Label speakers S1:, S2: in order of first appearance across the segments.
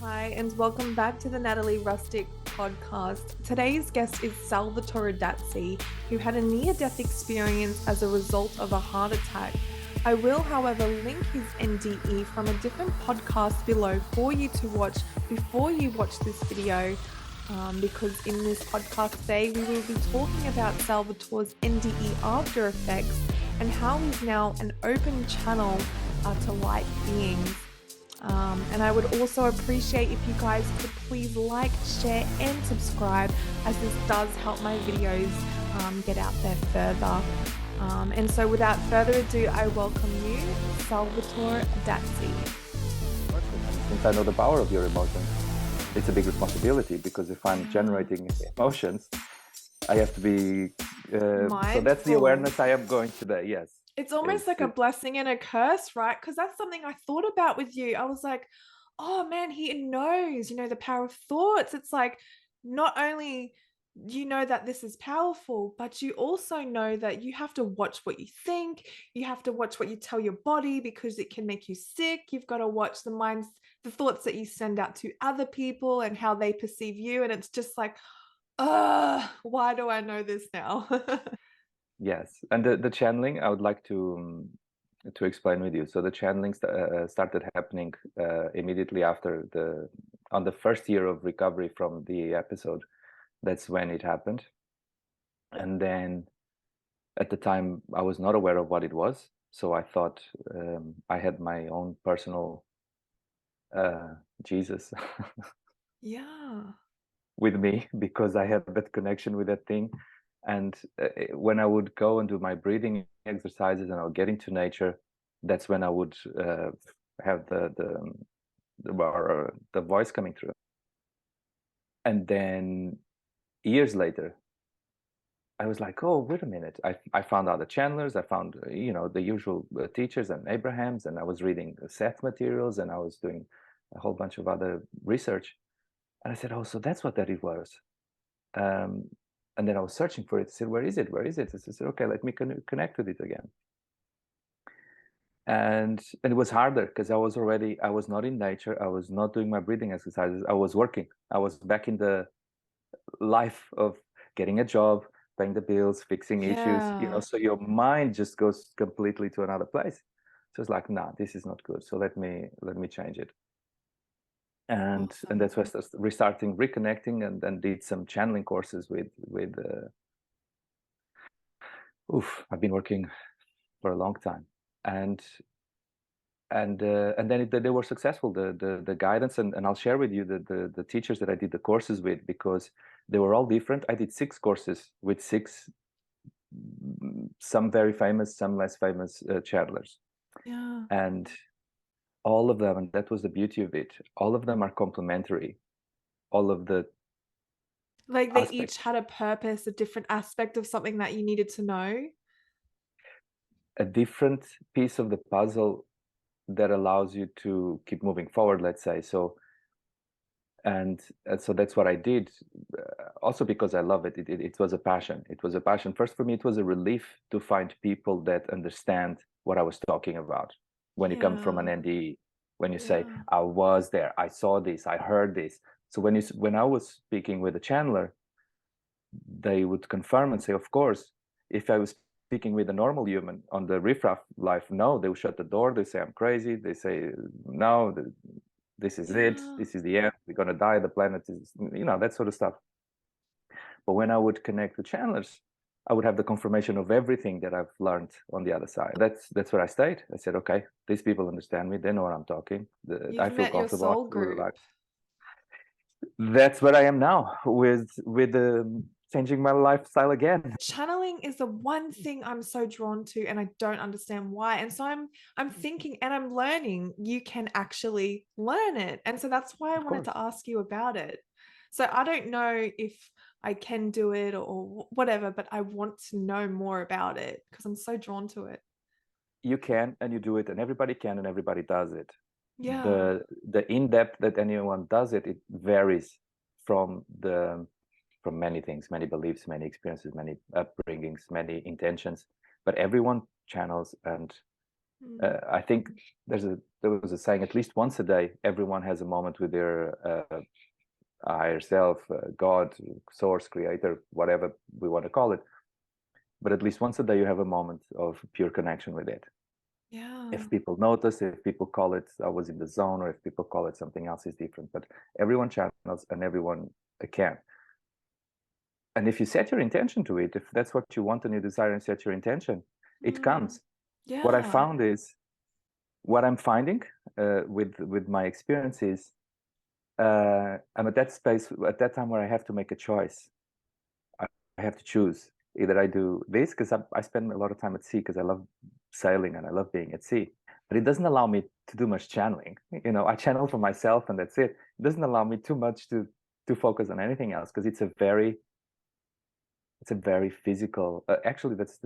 S1: Hi, and welcome back to the Natalie Rustic podcast. Today's guest is Salvatore Adatsi, who had a near-death experience as a result of a heart attack. I will, however, link his NDE from a different podcast below for you to watch before you watch this video, because in this podcast today, we will be talking about Salvatore's NDE after effects and how he's now an open channel to light beings. And I would also appreciate if you guys could please like, share, and subscribe, as this does help my videos get out there further. And so without further ado, I welcome you, Salvatore Adatsi.
S2: Since I know the power of your emotions, it's a big responsibility, because if I'm generating emotions, I have to be so that's the awareness I am going today. Yes,
S1: it's almost like a blessing and a curse, right? Because that's something I thought about with you. I was like, oh man, he knows, the power of thoughts. It's like, not only you know that this is powerful, but you also know that you have to watch what you think. You have to watch what you tell your body, because it can make you sick. You've got to watch the thoughts that you send out to other people and how they perceive you. And it's just like, why do I know this now?
S2: Yes, and the channeling, I would like to explain with you. So the channeling started happening immediately after on the first year of recovery from the episode. That's when it happened. And then at the time, I was not aware of what it was. So I thought I had my own personal Jesus
S1: Yeah.
S2: with me, because I had that connection with that thing. And when I would go and do my breathing exercises and I would get into nature, that's when I would have the voice coming through. And then years later, I was like, oh, wait a minute. I found out the channelers. I found, the usual teachers and Abrahams, and I was reading Seth materials, and I was doing a whole bunch of other research. And I said, oh, so that's what that it was. And then I was searching for it. I said, where is it? Where is it? I said, okay, let me connect with it again. And it was harder, because I was not in nature. I was not doing my breathing exercises. I was working. I was back in the life of getting a job, paying the bills, fixing issues, so your mind just goes completely to another place. So it's like, nah, this is not good. So let me change it. And
S1: Awesome.
S2: and that's why I started reconnecting, and then did some channeling courses with I've been working for a long time, and then they were successful, the guidance, and I'll share with you the teachers that I did the courses with, because they were all different. I did 6 courses with 6, some very famous, some less famous channelers.
S1: Yeah.
S2: And all of them, and that was the beauty of it, all of them are complementary. All of the
S1: Like they each had a purpose, a different aspect of something that you needed to know.
S2: A different piece of the puzzle that allows you to keep moving forward, let's say. So so that's what I did, also because I love it. It was a passion. It was a passion. First, for me, it was a relief to find people that understand what I was talking about. When you come from an NDE, when you say, I was there, I saw this, I heard this. So when I was speaking with a channeler, they would confirm and say, of course. If I was speaking with a normal human on the riffraff life, no, they would shut the door. They say I'm crazy. They say, no, this is it. This is the end. We're going to die. The planet is, that sort of stuff. But when I would connect with channelers, I would have the confirmation of everything that I've learned on the other side. That's where I stayed. I said, okay, these people understand me. They know what I'm talking. I feel comfortable.
S1: Your soul group.
S2: That's where I am now, with changing my lifestyle again.
S1: Channeling is the one thing I'm so drawn to, and I don't understand why. And so I'm thinking, and I'm learning you can actually learn it. And so that's why I wanted to ask you about it. So I don't know if I can do it or whatever, but I want to know more about it because I'm so drawn to it.
S2: You can, and you do it, and everybody can, and everybody does it.
S1: Yeah.
S2: The in-depth that anyone does it varies from many things, many beliefs, many experiences, many upbringings, many intentions. But everyone channels, and I think there's there was a saying, at least once a day, everyone has a moment with their higher self, God, source, creator, whatever we want to call it. But at least once a day, you have a moment of pure connection with it.
S1: Yeah.
S2: If people notice, if people call it, I was in the zone, or if people call it something else, is different. But everyone channels and everyone can. And if you set your intention to it, if that's what you want and you desire and set your intention, it comes.
S1: Yeah.
S2: What I found is, what I'm finding with my experience is, I'm at that space, at that time where I have to make a choice. I have to choose. Either I do this, because I spend a lot of time at sea, because I love sailing and I love being at sea. But it doesn't allow me to do much channeling. I channel for myself and that's it. It doesn't allow me too much to focus on anything else, because it's a very physical. Actually, that's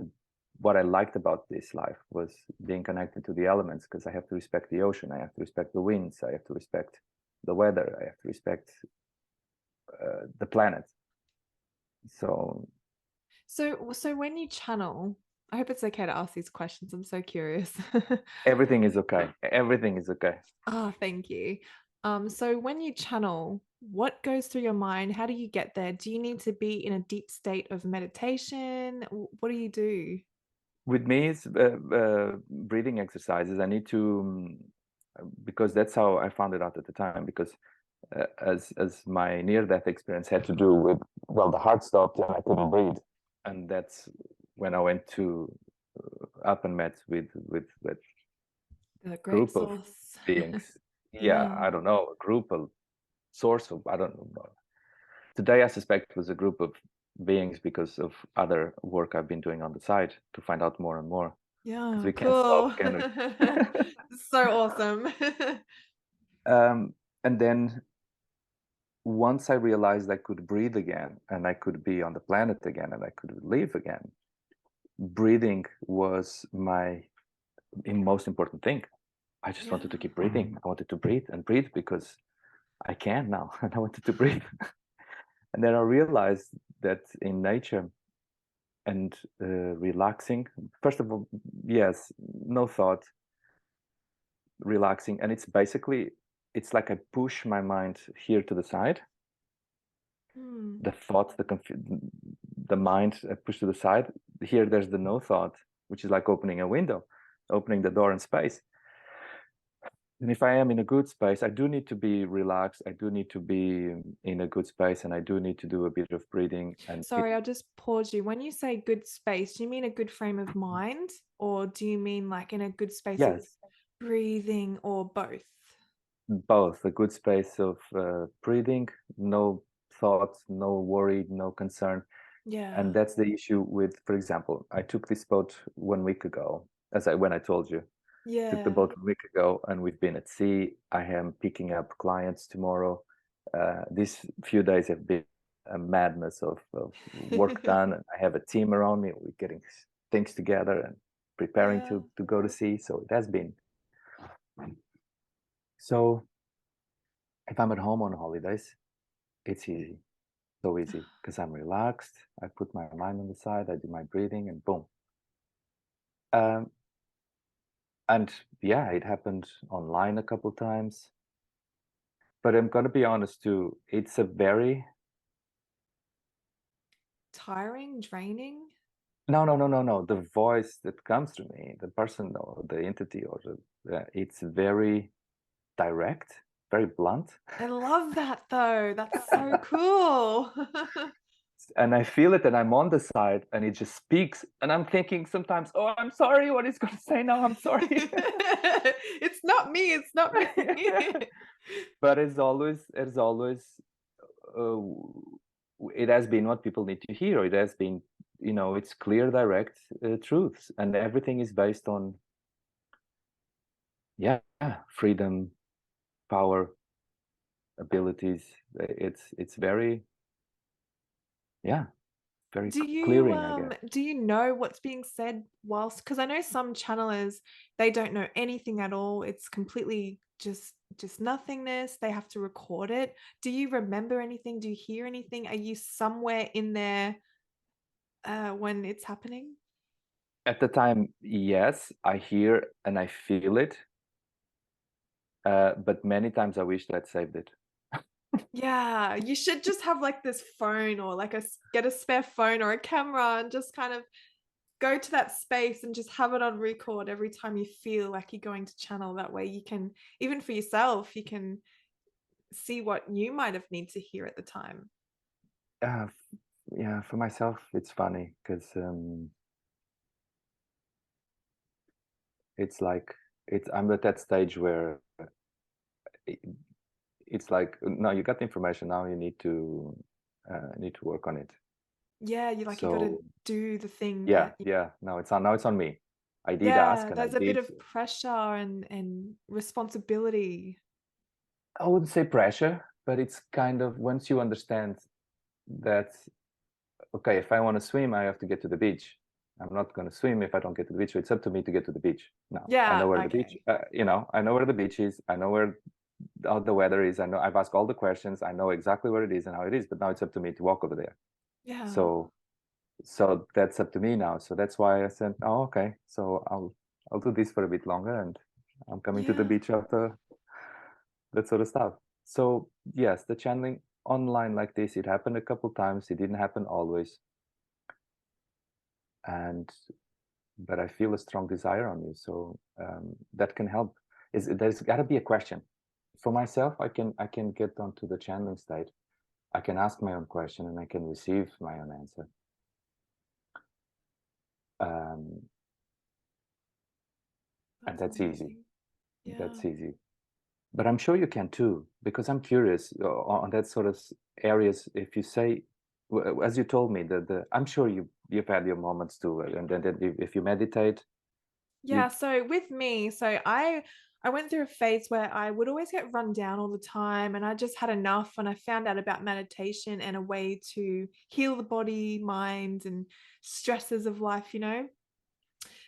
S2: what I liked about this life, was being connected to the elements, because I have to respect the ocean, I have to respect the winds, I have to respect the weather, I have to respect the planet. So
S1: when you channel, I hope it's okay to ask these questions. I'm so curious.
S2: everything is okay. Everything is okay.
S1: Ah, thank you. So when you channel, what goes through your mind? How do you get there? Do you need to be in a deep state of meditation? What do you do?
S2: With me, it's breathing exercises. I need to, because that's how I found it out at the time. Because as my near-death experience had to do with, well, the heart stopped and I couldn't breathe, and that's when I went to up and met with
S1: The great
S2: group of
S1: source.
S2: beings. Yeah,
S1: Yeah.
S2: I don't know, a group, a source of, I don't know. Today, I suspect it was a group of beings, because of other work I've been doing on the side to find out more and more. Because
S1: Yeah,
S2: we can't stop,
S1: cool.
S2: can we?
S1: So awesome.
S2: And then once I realized I could breathe again, and I could be on the planet again, and I could live again, breathing was my most important thing. I just wanted to
S1: Yeah.
S2: keep breathing. I wanted to breathe and breathe, because I can now, and I wanted to breathe. And then I realized that in nature and relaxing, first of all, yes, no thought, relaxing. And it's like I push my mind here to the side.
S1: Hmm.
S2: The thought, the mind, I push to the side. Here, there's the no thought, which is like opening a window, opening the door in space. And if I am in a good space, I do need to be relaxed. I do need to be in a good space, and I do need to do a bit of breathing. And
S1: Sorry, I'll just pause you. When you say good space, do you mean a good frame of mind, or do you mean like in a good space of
S2: yes,
S1: breathing, or both?
S2: both, a good space of breathing, no thoughts, no worry, no concern. And
S1: Yeah.
S2: that's the issue with, for example, I took this boat 1 week ago, when I told you. Took the
S1: Yeah.
S2: boat a week ago, and we've been at sea. I am picking up clients tomorrow. These few days have been a madness of work done. And I have a team around me. We're getting things together and preparing
S1: Yeah.
S2: to go to sea. So it has been. So if I'm at home on holidays, it's easy. So easy, because I'm relaxed. I put my mind on the side. I do my breathing, and boom. Um, and yeah, it happened online a couple times. But I'm gonna be honest too, it's a very
S1: Tiring, draining.
S2: no. The voice that comes to me, the person or the entity, or it's very direct, very blunt.
S1: I love that though. That's so cool.
S2: And I feel it, and I'm on the side, and it just speaks, and I'm thinking sometimes, oh, I'm sorry, what is going to say now? I'm sorry.
S1: It's not me. It's not me.
S2: But it's always uh, it has been what people need to hear. It has been, it's clear, direct truths, and everything is based on, yeah, freedom, power, abilities. It's very, yeah, very clearing, I guess.
S1: Do you know what's being said whilst, because I know some channelers, they don't know anything at all. It's completely just nothingness. They have to record it. Do you remember anything? Do you hear anything? Are you somewhere in there when it's happening?
S2: At the time, yes, I hear and I feel it. But many times I wish I'd saved it.
S1: Yeah, you should just have like this phone or like get a spare phone or a camera and just kind of go to that space and just have it on record every time you feel like you're going to channel. That way you can, even for yourself, you can see what you might have need to hear at the time.
S2: Uh, yeah, for myself, it's funny because it's like I'm at that stage where it, it's like, no, you got the information now. You need to work on it.
S1: Yeah, you got to
S2: So
S1: do the thing
S2: yeah,
S1: that
S2: yeah. Now it's on me. I did ask,
S1: yeah,
S2: and I
S1: there's a bit
S2: did.
S1: of pressure and responsibility.
S2: I wouldn't say pressure, but it's kind of once you understand that, okay, if I want to swim, I have to get to the beach. I'm not going to swim if I don't get to the beach. So it's up to me to get to the beach. Now I know
S1: Yeah,
S2: where the beach.
S1: okay.
S2: I know where the beach is. I know where how the weather is. I know I've asked all the questions. I know exactly where it is and how it is. But now it's up to me to walk over there.
S1: Yeah.
S2: So that's up to me now. So that's why I said, oh, okay. So I'll do this for a bit longer, and I'm coming to the
S1: Yeah.
S2: beach after that sort of stuff. So yes, the channeling online like this, it happened a couple times. It didn't happen always, and but I feel a strong desire on you, so that can help. There's got to be a question for myself. I can get onto the channeling state. I can ask my own question and I can receive my own answer. Um, and
S1: That's
S2: that's easy.
S1: amazing. Yeah.
S2: That's easy. But I'm sure you can too, because I'm curious on that sort of areas. If you say, as you told me, the I'm sure you've had your moments too, and then if you meditate,
S1: Yeah,
S2: you
S1: so with me, I went through a phase where I would always get run down all the time and I just had enough and I found out about meditation and a way to heal the body, mind and stresses of life, you know.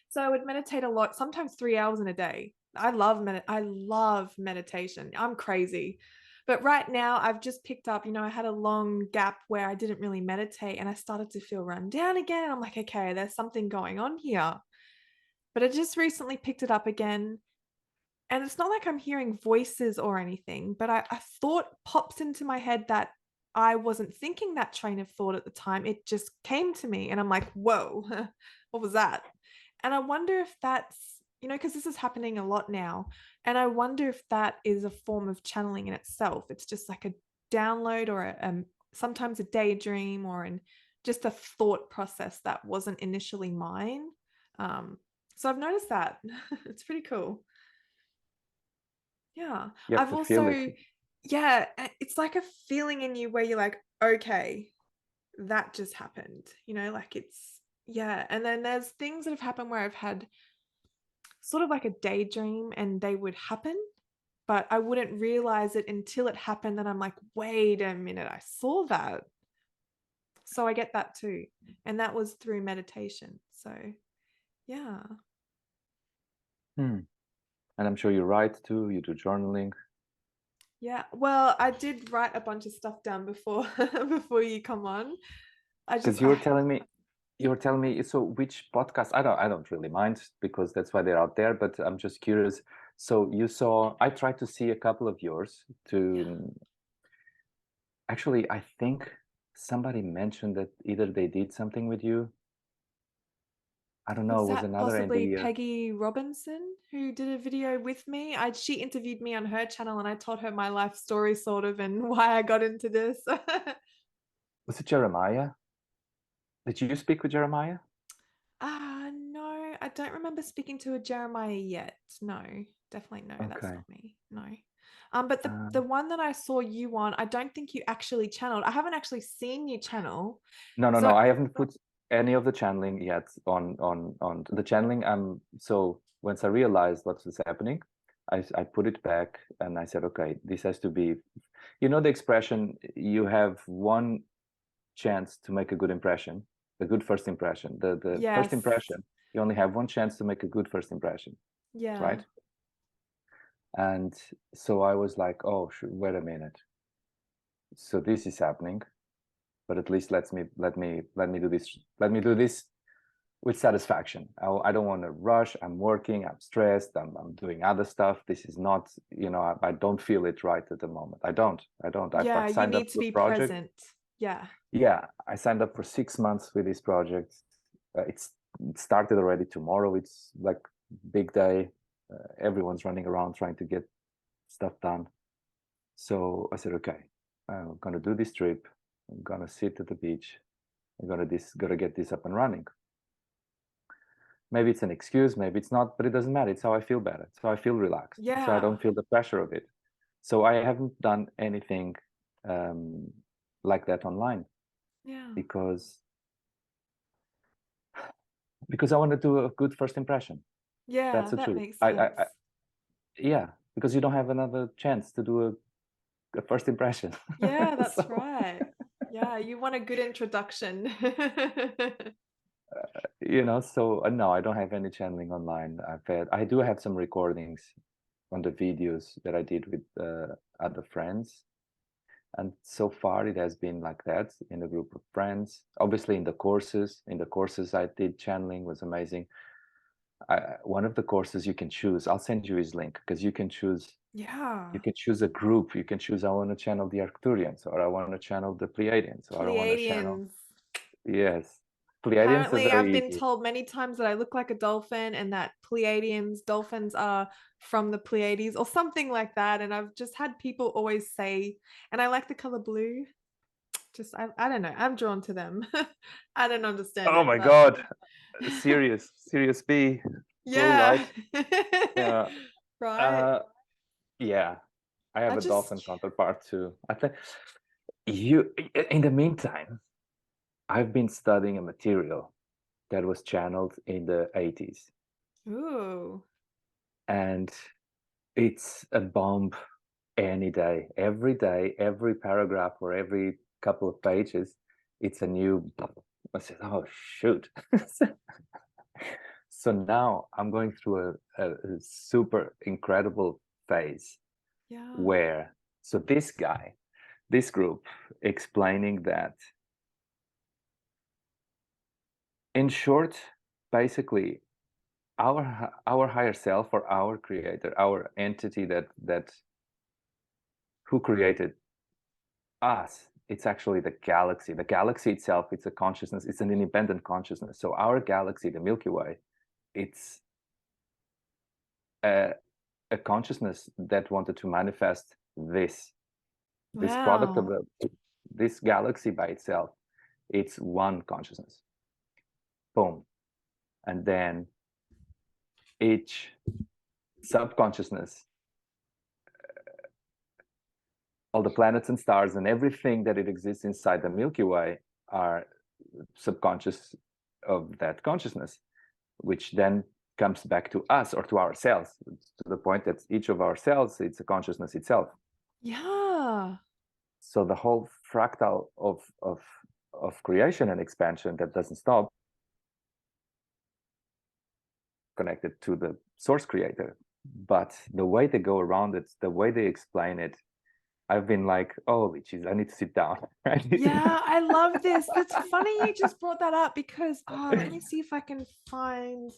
S1: So I would meditate a lot, sometimes 3 hours in a day. I love meditation. I'm crazy. But right now I've just picked up, I had a long gap where I didn't really meditate and I started to feel run down again. I'm like, okay, there's something going on here. But I just recently picked it up again. And it's not like I'm hearing voices or anything, but a thought pops into my head that I wasn't thinking that train of thought at the time. It just came to me, and I'm like, whoa, what was that? And I wonder if that's, because this is happening a lot now. And I wonder if that is a form of channeling in itself. It's just like a download or sometimes a daydream or just a thought process that wasn't initially mine. Um, so I've noticed that. It's pretty cool. Yeah.
S2: you have
S1: I've
S2: to feel it.
S1: also, yeah, it's like a feeling in you where you're like, okay, that just happened, like yeah. And then there's things that have happened where I've had sort of like a daydream and they would happen, but I wouldn't realize it until it happened. And I'm like, wait a minute, I saw that. So I get that too. And that was through meditation. So, yeah.
S2: Hmm. And I'm sure you write too. You do journaling.
S1: Yeah. Well, I did write a bunch of stuff down before before you come on. I just
S2: Because you were telling me, so which podcast? I don't really mind because that's why they're out there, but I'm just curious. So I tried to see a couple of yours
S1: yeah.
S2: to actually, I think somebody mentioned that either they did something with you. I don't know,
S1: Was
S2: it was
S1: that
S2: another
S1: possibly
S2: NDE.
S1: Peggy Robinson who did a video with me? She interviewed me on her channel and I told her my life story sort of and why I got into this.
S2: Was it Jeremiah? Did you speak with Jeremiah?
S1: No, I don't remember speaking to a Jeremiah yet. No, definitely no, that's
S2: Okay.
S1: not me. No. But the
S2: Um,
S1: one that I saw you on, I don't think you actually channeled. I haven't actually seen you channel.
S2: no, no,
S1: So
S2: no. I haven't put any of the channeling yet on the channeling. So once I realized what was happening, I put it back and I said, okay, this has to be, the expression, you have one chance to make a good impression, a good first impression. The first
S1: yes.
S2: impression, you only have one chance to make a good first impression,
S1: Yeah.
S2: right? And so I was like, oh, wait a minute. So this is happening, but at least let me do this. Let me do this with satisfaction. I don't want to rush. I'm working, I'm stressed, I'm doing other stuff. This is not, I don't feel it right at the moment. I don't.
S1: Yeah,
S2: I've
S1: you
S2: signed up
S1: need to
S2: to a
S1: be
S2: project.
S1: present. Yeah.
S2: Yeah, I signed up for 6 months with this project. It started already tomorrow. It's like big day. Everyone's running around trying to get stuff done. So I said, okay, I'm gonna do this trip. I'm gonna sit at the beach. I'm gonna get this up and running. Maybe it's an excuse, maybe it's not, but it doesn't matter. It's how I feel better. So I feel relaxed. So I don't
S1: Yeah.
S2: feel the pressure of it. So I haven't done anything like that online
S1: Yeah.
S2: because I want to do a good first impression. That's
S1: Yeah,
S2: the
S1: that
S2: truth.
S1: makes sense.
S2: Yeah, because you don't have another chance to do a first impression.
S1: Yeah, that's
S2: So,
S1: right. Yeah, you want a good introduction.
S2: so no, I don't have any channeling online. I do have some recordings on the videos that I did with other friends. And so far it has been like that in a group of friends. Obviously in the courses I did channeling, was amazing. One of the courses you can choose, I'll send you his link, because you can choose
S1: Yeah.
S2: a group. You can choose, I want to channel the Arcturians, or I want to channel the Pleiadians, or I want to channel,
S1: Pleiadians.
S2: yes, Pleiadians are
S1: Apparently, I've
S2: very
S1: been
S2: easy.
S1: told many times that I look like a dolphin and that Pleiadians, dolphins are from the Pleiades or something like that. And I've just had people always say, and I like the color blue. Just, I don't know. I'm drawn to them. I don't understand
S2: Oh
S1: it,
S2: my
S1: but
S2: God, Sirius B, blue
S1: yeah.
S2: light. Yeah,
S1: Right.
S2: uh, yeah. I
S1: I
S2: have a dolphin
S1: just,
S2: counterpart too. I think you. In the meantime, I've been studying a material that was channeled in the 80s,
S1: ooh,
S2: and it's a bomb any day, every paragraph or every couple of pages, it's a new. I said, oh shoot. So now I'm going through a super incredible phase
S1: yeah.
S2: where, so this group explaining that, in short, basically our higher self, or our creator, our entity that who created us, it's actually the galaxy itself. It's a consciousness, it's an independent consciousness. So our galaxy, the Milky Way, it's a, a consciousness that wanted to manifest this product of
S1: Wow.
S2: this galaxy by itself. It's one consciousness, boom. And then each subconsciousness, all the planets and stars and everything that it exists inside the Milky Way, are subconscious of that consciousness, which then comes back to us, or to ourselves, to the point that each of our cells, it's a consciousness itself.
S1: Yeah.
S2: So the whole fractal of creation and expansion that doesn't stop, connected to the source creator. But the way they go around it, the way they explain it, I've been like, holy jeez, I need to sit down.
S1: Yeah, I love this. That's funny you just brought that up because let me see if I can find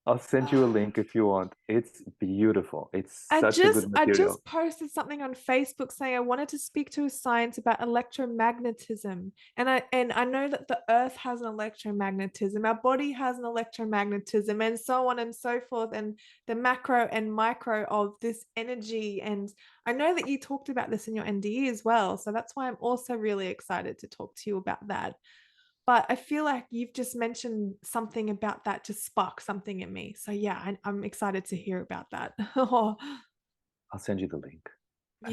S2: I'll send you a
S1: uh,
S2: link if you want. It's beautiful. It's such a good
S1: I
S2: material.
S1: just posted something on Facebook saying I wanted to speak to a science about electromagnetism. And I know that the earth has an electromagnetism, our body has an electromagnetism, and so on and so forth, and the macro and micro of this energy. And I know that you talked about this in your NDE as well. So that's why I'm also really excited to talk to you about that. But I feel like you've just mentioned something about that to spark something in me. So yeah, I'm excited to hear about that.
S2: I'll send you the link. And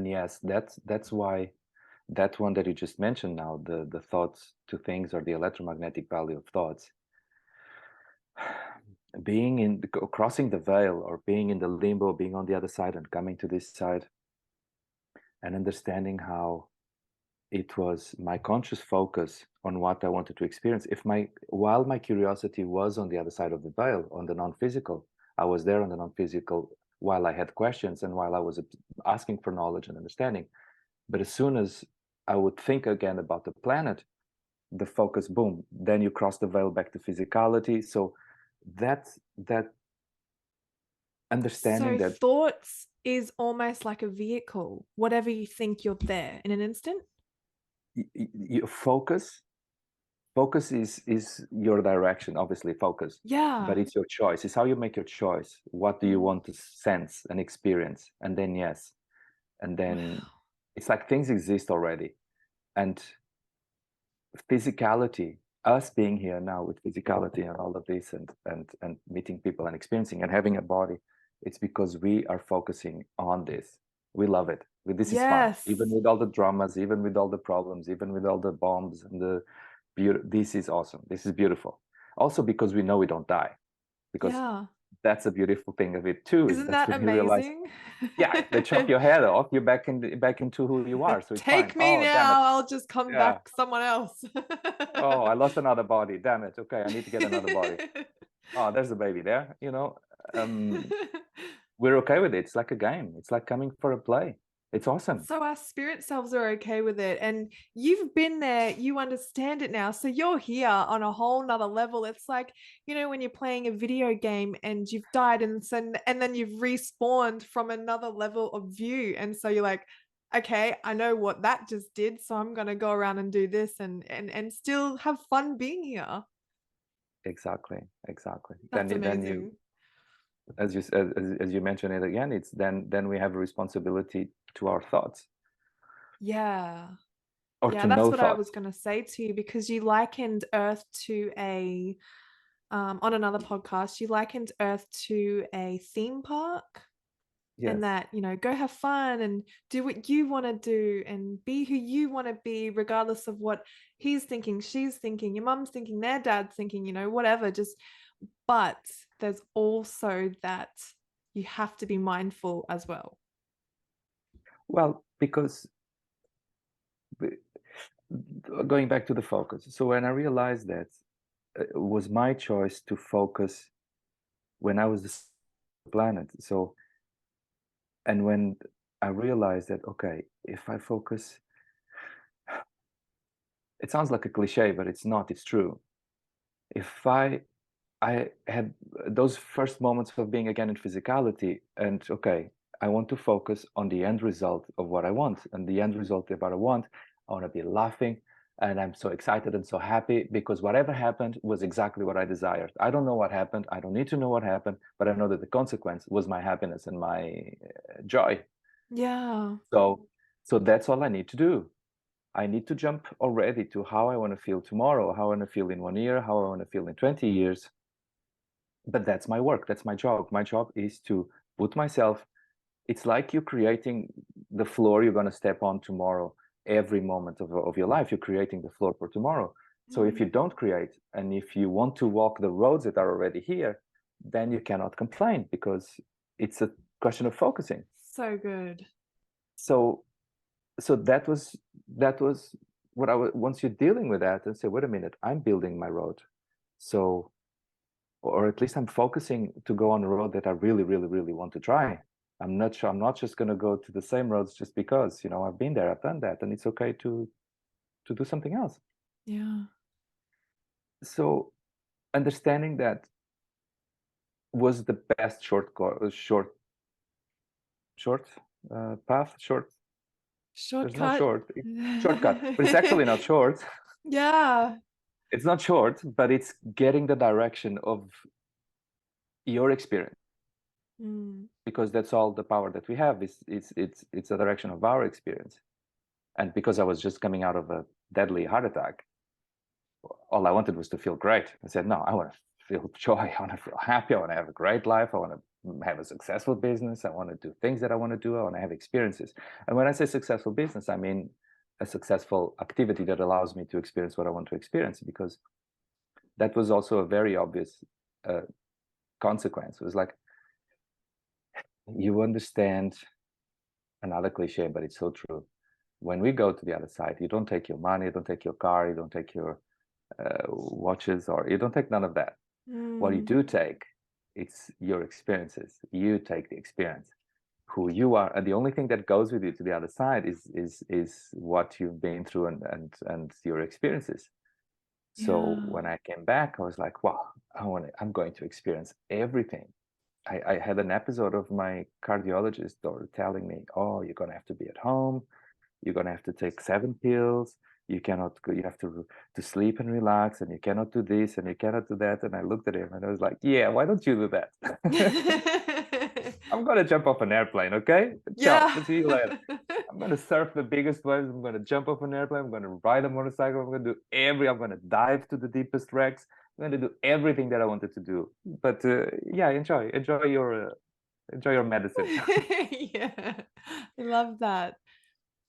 S1: Yeah.
S2: yes, that's why that one that you just mentioned now, the thoughts to things, or the electromagnetic value of thoughts, being in crossing the veil, or being in the limbo, being on the other side and coming to this side, and understanding how it was my conscious focus on what I wanted to experience. While my curiosity was on the other side of the veil, on the non-physical, I was there on the non-physical while I had questions and while I was asking for knowledge and understanding. But as soon as I would think again about the planet, the focus, boom, then you cross the veil back to physicality. So that understanding
S1: So
S2: that
S1: thoughts is almost like a vehicle. Whatever you think, you're there in an instant.
S2: your focus is your direction, obviously focus, but
S1: Yeah.
S2: it's your choice. It's how you make your choice. What do you
S1: Mm.
S2: want to sense and experience? And then yes, and then
S1: Wow.
S2: it's like things exist already. And physicality, us being here now with physicality and all of this, and meeting people and experiencing and having a body, it's because we are focusing on this. We love it. This is fun, even
S1: Yes.
S2: with all the dramas, even with all the problems, even with all the bombs and the beauty. This is awesome. This is beautiful. Also because we know we don't die, because
S1: Yeah.
S2: that's a beautiful thing of it too, is
S1: Isn't
S2: that's
S1: that
S2: when you realize,
S1: amazing?
S2: yeah, if they chop your head off, you're back into who you are, so it's fine.
S1: Take me
S2: Oh damn it.
S1: now. I'll just come
S2: Yeah.
S1: back someone else.
S2: Oh, I lost another body. Damn it. Okay, I need to get another body. Oh, there's a baby there. Um, we're okay with it. It's like a game. It's like coming for a play. It's awesome.
S1: So our spirit selves are okay with it. And you've been there, you understand it now. So you're here on a whole nother level. It's like, when you're playing a video game and you've died and then you've respawned from another level of view. And so you're like, okay, I know what that just did. So I'm gonna go around and do this and still have fun being here.
S2: Exactly. Exactly.
S1: That's
S2: Then you,
S1: amazing.
S2: as you mentioned it again, it's then we have a responsibility to our thoughts,
S1: Yeah.
S2: or
S1: Yeah,
S2: to
S1: that's
S2: know
S1: what I
S2: thoughts.
S1: was gonna say to you because you likened Earth to a on another podcast, you likened Earth to a theme park and
S2: Yes.
S1: that, go have fun and do what you want to do and be who you want to be, regardless of what he's thinking, she's thinking, your mum's thinking, their dad's thinking, whatever. But there's also that you have to be mindful as well.
S2: Well, because going back to the focus. So when I realized that it was my choice to focus when I was the planet. So, and when I realized that, okay, if I focus, it sounds like a cliche, but it's not, it's true. If I had those first moments of being again in physicality, and okay, I want to focus on the end result of what I want. And the end result of what I want to be laughing. And I'm so excited and so happy because whatever happened was exactly what I desired. I don't know what happened. I don't need to know what happened, but I know that the consequence was my happiness and my joy.
S1: Yeah.
S2: So, so that's all I need to do. I need to jump already to how I want to feel tomorrow, how I want to feel in 1 year, how I want to feel in 20 years. But that's my work. That's my job. My job is to put myself, it's like you're creating the floor you're going to step on tomorrow. Every moment of your life, you're creating the floor for tomorrow. So if you
S1: Mm.
S2: don't create, and if you want to walk the roads that are already here, then you cannot complain because it's a question of focusing.
S1: So good.
S2: So so that was what I was. Once you're dealing with that and say, wait a minute, I'm building my road. So, or at least I'm focusing to go on a road that I really, really, really want to try. I'm not sure. I'm not just going to go to the same roads just because, I've been there, I've done that, and it's okay to do something else.
S1: Yeah.
S2: So understanding that was the best path. There's no
S1: Shortcut.
S2: shortcut, but it's actually not short.
S1: Yeah.
S2: It's not short, but it's getting the direction of your experience,
S1: Mm.
S2: because that's all the power that we have is it's the direction of our experience. And because I was just coming out of a deadly heart attack, all I wanted was to feel great. I said, no, I want to feel joy. I want to feel happy. I want to have a great life. I want to have a successful business. I want to do things that I want to do. I want to have experiences. And when I say successful business, I mean a successful activity that allows me to experience what I want to experience, because that was also a very obvious uh, consequence. It was like, you understand, another cliche, but it's so true. When we go to the other side, you don't take your money, you don't take your car, you don't take your watches, or you don't take none of that. What you
S1: Mm.
S2: do take, it's your experiences. You take the experience, who you are, and the only thing that goes with you to the other side is what you've been through and your experiences. So
S1: Yeah.
S2: when I came back, I was like, wow, I'm going to experience everything. I had an episode of my cardiologist or telling me, oh, you're going to have to be at home. You're going to have to take 7 pills. You cannot go, you have to sleep and relax, and you cannot do this and you cannot do that. And I looked at him and I was like, yeah, why don't you do that? I'm going to jump off an airplane, okay? Ciao,
S1: Yeah.
S2: see you later. I'm going to surf the biggest waves. I'm going to jump off an airplane. I'm going to ride a motorcycle. I'm going to dive to the deepest wrecks. I'm going to do everything that I wanted to do. But yeah, enjoy your medicine.
S1: Yeah. I love that.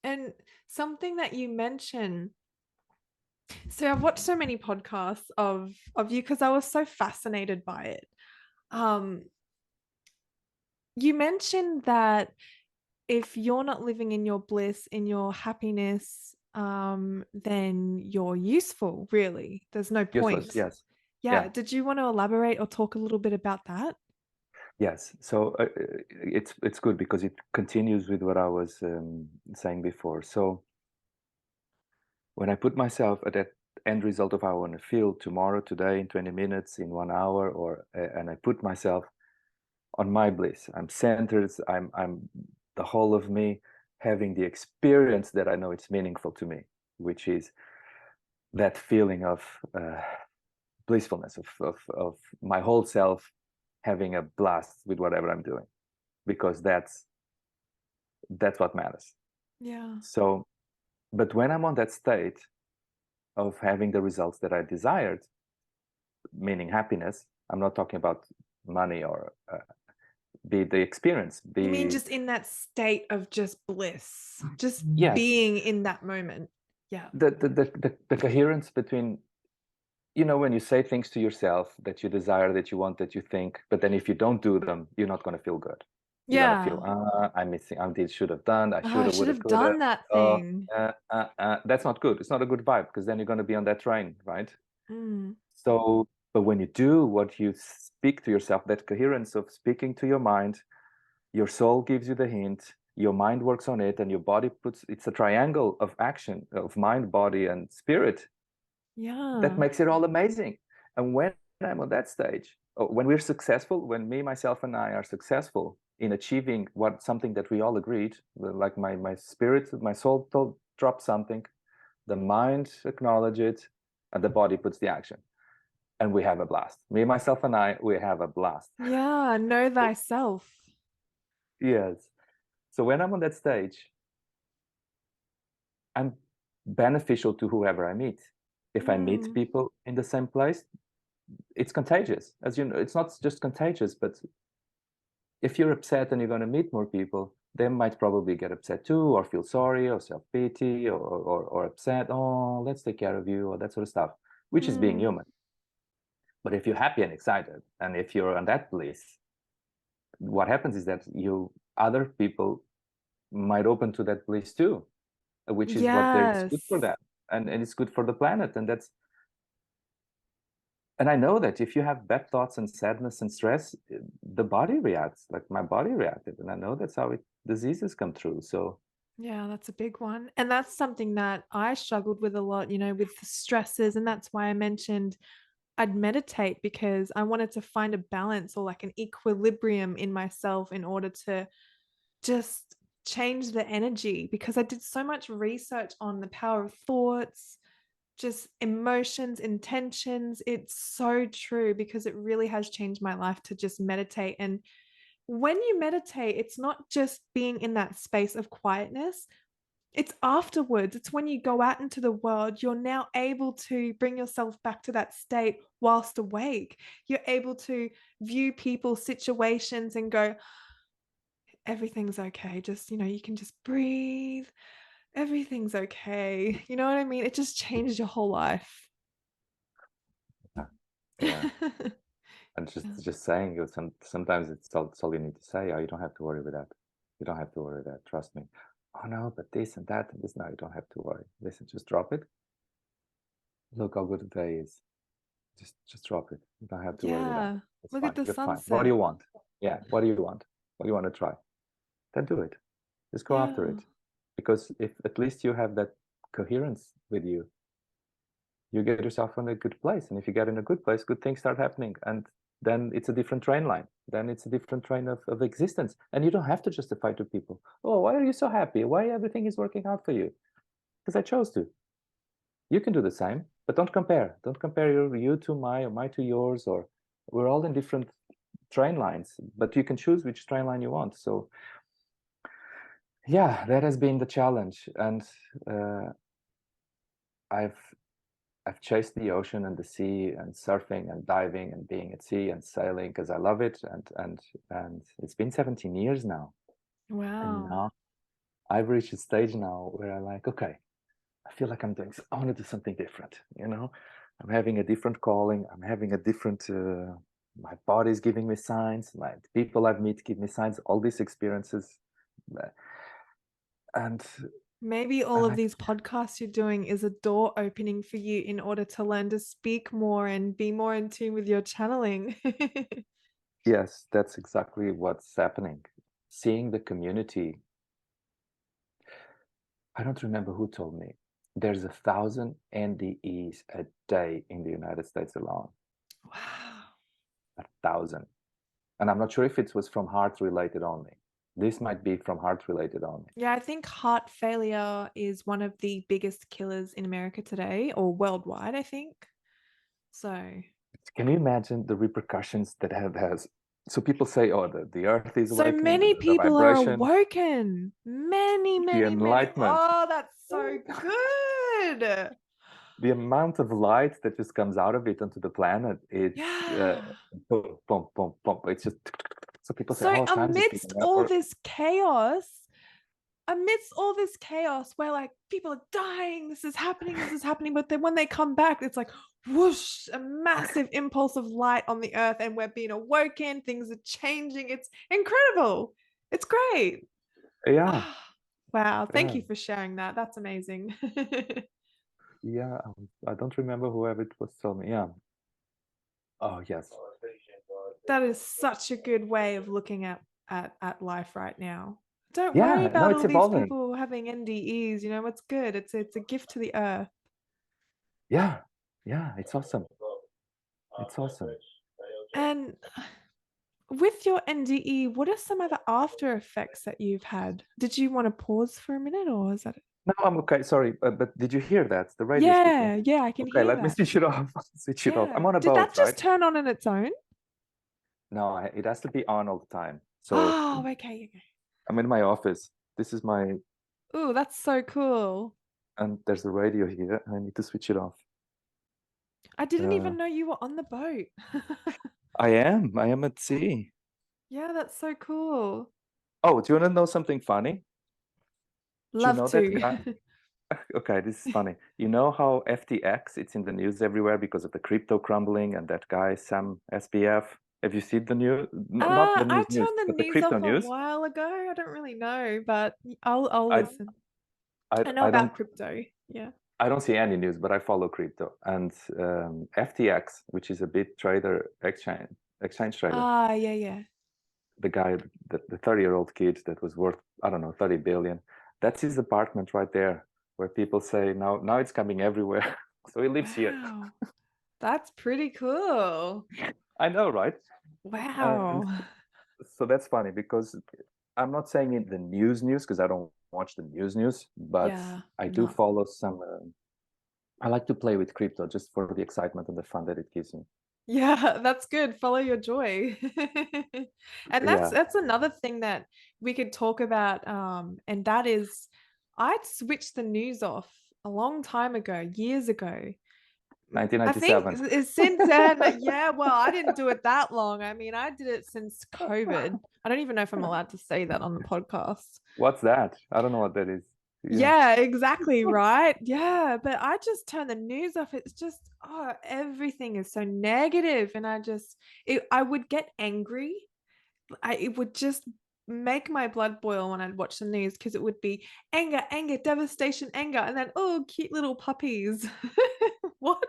S1: And something that you mentioned, so I've watched so many podcasts of you because I was so fascinated by it. Um, you mentioned that if you're not living in your bliss, in your happiness, then you're useful, really. There's no
S2: Useless,
S1: point.
S2: yes.
S1: Yeah.
S2: Yeah.
S1: Did you want to elaborate or talk a little bit about that?
S2: Yes, so it's good because it continues with what I was saying before. So when I put myself at that end result of how I want to feel tomorrow, today, in 20 minutes, in 1 hour, or and I put myself on my bliss, I'm centered. I'm the whole of me having the experience that I know it's meaningful to me, which is that feeling of blissfulness of my whole self having a blast with whatever I'm doing, because that's what matters.
S1: Yeah.
S2: So, but when I'm on that state of having the results that I desired, meaning happiness, I'm not talking about money or be the experience,
S1: You mean
S2: be
S1: just in that state of just bliss, just
S2: yes,
S1: being in that moment? Yeah.
S2: the coherence between, you know, when you say things to yourself that you desire, that you want, that you think, but then if you don't do them, you're not going to feel good. You're going to feel,
S1: Yeah.
S2: I'm missing, I did, should have done, I
S1: Oh,
S2: should
S1: I
S2: have, would
S1: should
S2: have,
S1: have
S2: could have.
S1: done that
S2: Oh,
S1: thing.
S2: that's not good. It's not a good vibe, because then you're going to be on that train, right?
S1: Mm.
S2: So, but when you do what you speak to yourself, that coherence of speaking to your mind, your soul gives you the hint, your mind works on it, and your body puts, it's a triangle of action of mind, body, and spirit that
S1: Yeah.
S2: makes it all amazing. And when I'm on that stage, when we're successful, when me, myself, and I are successful in achieving what something that we all agreed, like my spirit, my soul dropped something, the mind acknowledge it, and the body puts the action, and we have a blast. Me, myself, and I, we have a blast.
S1: Yeah. Know thyself.
S2: Yes. So when I'm on that stage, I'm beneficial to whoever I meet. If I meet
S1: Mm.
S2: people in the same place, it's contagious. As you know, it's not just contagious, but if you're upset and you're going to meet more people, they might probably get upset too, or feel sorry, or self-pity, or upset. Oh, let's take care of you, or that sort of stuff, which is being
S1: Mm.
S2: human. But if you're happy and excited, and if you're on that bliss, what happens is that you other people might open to that bliss too, which is what it's
S1: Yes.
S2: good for them, and it's good for the planet, and I know that if you have bad thoughts and sadness and stress, the body reacts like my body reacted. And I know that's how diseases come through. So,
S1: Yeah, that's a big one. And that's something that I struggled with a lot, with the stresses. And that's why I mentioned I'd meditate, because I wanted to find a balance or like an equilibrium in myself in order to just change the energy, because I did so much research on the power of thoughts, just emotions, intentions. It's so true, because it really has changed my life to just meditate. And when you meditate, it's not just being in that space of quietness, it's afterwards. It's when you go out into the world, you're now able to bring yourself back to that state whilst awake. You're able to view people, situations, and go, everything's okay. Just, you can just breathe. Everything's okay. You know what I mean? It just changed your whole life.
S2: yeah. Yeah. And just saying it, sometimes it's all you need to say. Oh, you don't have to worry with that. You don't have to worry with that. Trust me. Oh no, but this and that and this. No, you don't have to worry. Listen, just drop it. Look how good the day is. Just drop it. You don't have to worry with that.
S1: Yeah.
S2: It's
S1: Look at
S2: fine.
S1: the
S2: You're fine. What do
S1: sunset.
S2: you want? Yeah. What do you want? What do you want to try? Then do it. Just go after
S1: Yeah.
S2: it. Because if at least you have that coherence with you, you get yourself in a good place. And if you get in a good place, good things start happening. And then it's a different train line. Then it's a different train of existence. And you don't have to justify to people, oh, why are you so happy? Why everything is working out for you? Because I chose to. You can do the same, but don't compare. Don't compare you to my or my to yours, or we're all in different train lines, but you can choose which train line you want. So yeah, that has been the challenge. And I've chased the ocean and the sea and surfing and diving and being at sea and sailing because I love it. And it's been 17 years now. And
S1: Wow.
S2: now I've reached a stage now where I'm like, okay, I feel like I want to do something different. I'm having a different calling. I'm having a different, my body's giving me signs. My people I've met give me signs, all these experiences. And
S1: Maybe
S2: I
S1: all of
S2: like,
S1: these podcasts you're doing is a door opening for you in order to learn to speak more and be more in tune with your channeling.
S2: yes, that's exactly what's happening. Seeing the community. I don't remember who told me. There's 1,000 NDEs a day in the United States alone.
S1: Wow.
S2: 1,000. And I'm not sure if it was from heart related only. This might be from heart related only.
S1: Yeah, I think heart failure is one of the biggest killers in America today, or worldwide, I think. So,
S2: Can you imagine the repercussions that has? So people say, oh, the earth is
S1: so
S2: awakening,
S1: many
S2: the
S1: people are
S2: vibration,
S1: awoken. Many,
S2: the
S1: many, many.
S2: enlightenment,
S1: Oh, that's so good.
S2: the amount of light that just comes out of it onto the planet. It's
S1: Yeah.
S2: boom, boom, boom, boom. It's just so people say,
S1: So
S2: oh, times is
S1: amidst
S2: speeding up.
S1: all this chaos, where like people are dying, this is happening, but then when they come back, it's like whoosh, a massive impulse of light on the earth, and we're being awoken, things are changing. It's incredible. It's great.
S2: Yeah,
S1: Wow, thank
S2: yeah,
S1: you for sharing that. That's amazing.
S2: yeah. I don't remember whoever it was told me. Yeah. Oh yes.
S1: That is such a good way of looking at life right now. Don't worry
S2: Yeah. No,
S1: about
S2: it's
S1: all these
S2: evolving.
S1: people having NDEs. It's good. It's a gift to the earth.
S2: Yeah. Yeah. It's awesome. It's awesome.
S1: And with your NDE, what are some other after effects that you've had? Did you want to pause for a minute, or is that it?
S2: No, I'm okay. Sorry, but did you hear that? The radio speaking.
S1: Yeah, I can
S2: Okay,
S1: hear
S2: let me
S1: that.
S2: switch it off. Switch it off. I'm
S1: Yeah.
S2: on a
S1: Did that
S2: boat,
S1: just
S2: right?
S1: turn on its own?
S2: No, it has to be on all the time. So
S1: Oh, okay.
S2: I'm in my office. This is my,
S1: Oh, that's so cool.
S2: and there's a radio here, and I need to switch it off.
S1: I didn't
S2: Uh,
S1: even know you were on the boat.
S2: I am. I am at sea.
S1: Yeah, that's so cool.
S2: Oh, do you want to know something funny? Do you
S1: Love
S2: know that
S1: to.
S2: guy? Okay, this is funny. You know how FTX, it's in the news everywhere because of the crypto crumbling and that guy, Sam SBF. Have you seen the news? Not the
S1: I
S2: news,
S1: turned the
S2: but the
S1: news
S2: crypto
S1: off a
S2: news.
S1: while ago. I don't really know, but I'll
S2: I
S1: listen.
S2: I
S1: I know
S2: I don't
S1: about crypto. Yeah.
S2: I don't see any news, but I follow crypto. And FTX, which is a big trader exchange trader,
S1: Ah, yeah, yeah.
S2: the guy, the 30-year-old kid that was worth, I don't know, 30 billion. That's his apartment right there, where people say now it's coming everywhere. So he lives here.
S1: Wow. That's pretty cool.
S2: I know, right? And
S1: Wow.
S2: so that's funny because I'm not saying in the news because I don't watch the news, but
S1: Yeah,
S2: I do
S1: no.
S2: follow some. I like to play with crypto just for the excitement and the fun that it gives me.
S1: Yeah, that's good. Follow your joy. And that's
S2: Yeah,
S1: that's another thing that we could talk about. And that is I'd switched the news off a long time ago, years ago. I think
S2: 1997.
S1: since then, yeah, well, I didn't do it that long. I mean, I did it since COVID. I don't even know if I'm allowed to say that on the podcast.
S2: What's that? I don't know what that is. Yeah.
S1: Yeah, exactly, right? Yeah, but I just turn the news off. It's just, oh, everything is so negative, and I would get angry. It would just make my blood boil when I'd watch the news because it would be anger, anger, devastation, anger, and then oh, cute little puppies. What?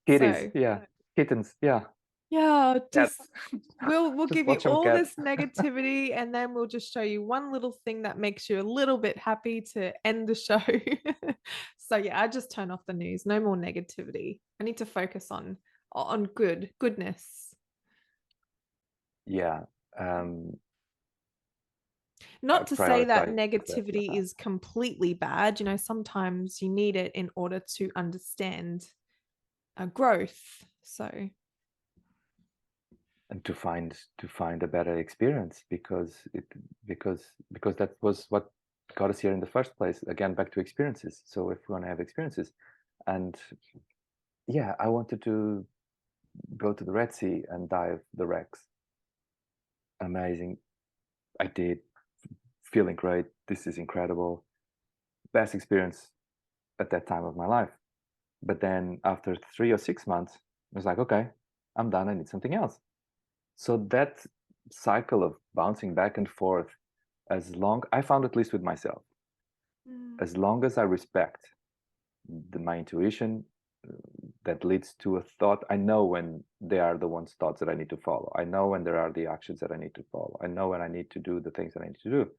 S2: Kitties.
S1: So
S2: Yeah. Kittens. Yeah.
S1: Yeah,
S2: Yeah,
S1: just we'll
S2: just
S1: give you
S2: watch some
S1: all
S2: cats.
S1: this negativity and then we'll just show you one little thing that makes you a little bit happy to end the show. So yeah, I just turn off the news. No more negativity. I need to focus on goodness.
S2: Yeah, um, I
S1: Not to say that
S2: prioritize that.
S1: negativity is completely bad. Sometimes you need it in order to understand growth. So,
S2: And to find a better experience, because that was what got us here in the first place. Again, back to experiences. So if we want to have experiences, and yeah, I wanted to go to the Red Sea and dive the wrecks. Amazing. I did. Feeling great. This is incredible. Best experience at that time of my life. But then after 3 or 6 months, I was like, okay, I'm done. I need something else. So that cycle of bouncing back and forth, I found, at least with myself, as long as I respect my intuition, that leads to a thought, I know when they are the ones thoughts that I need to follow. I know when there are the actions that I need to follow. I know when I need to do the things that I need to do.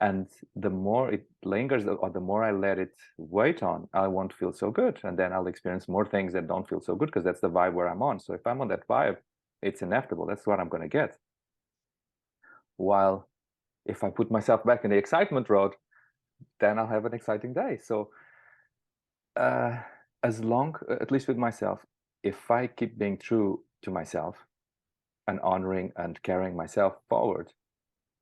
S2: And the more it lingers, or the more I let it wait on, I won't feel so good. And then I'll experience more things that don't feel so good, because that's the vibe where I'm on. So if I'm on that vibe, it's inevitable. That's what I'm going to get. While if I put myself back in the excitement road, then I'll have an exciting day. So uh, as long, at least with myself, if I keep being true to myself and honoring and carrying myself forward,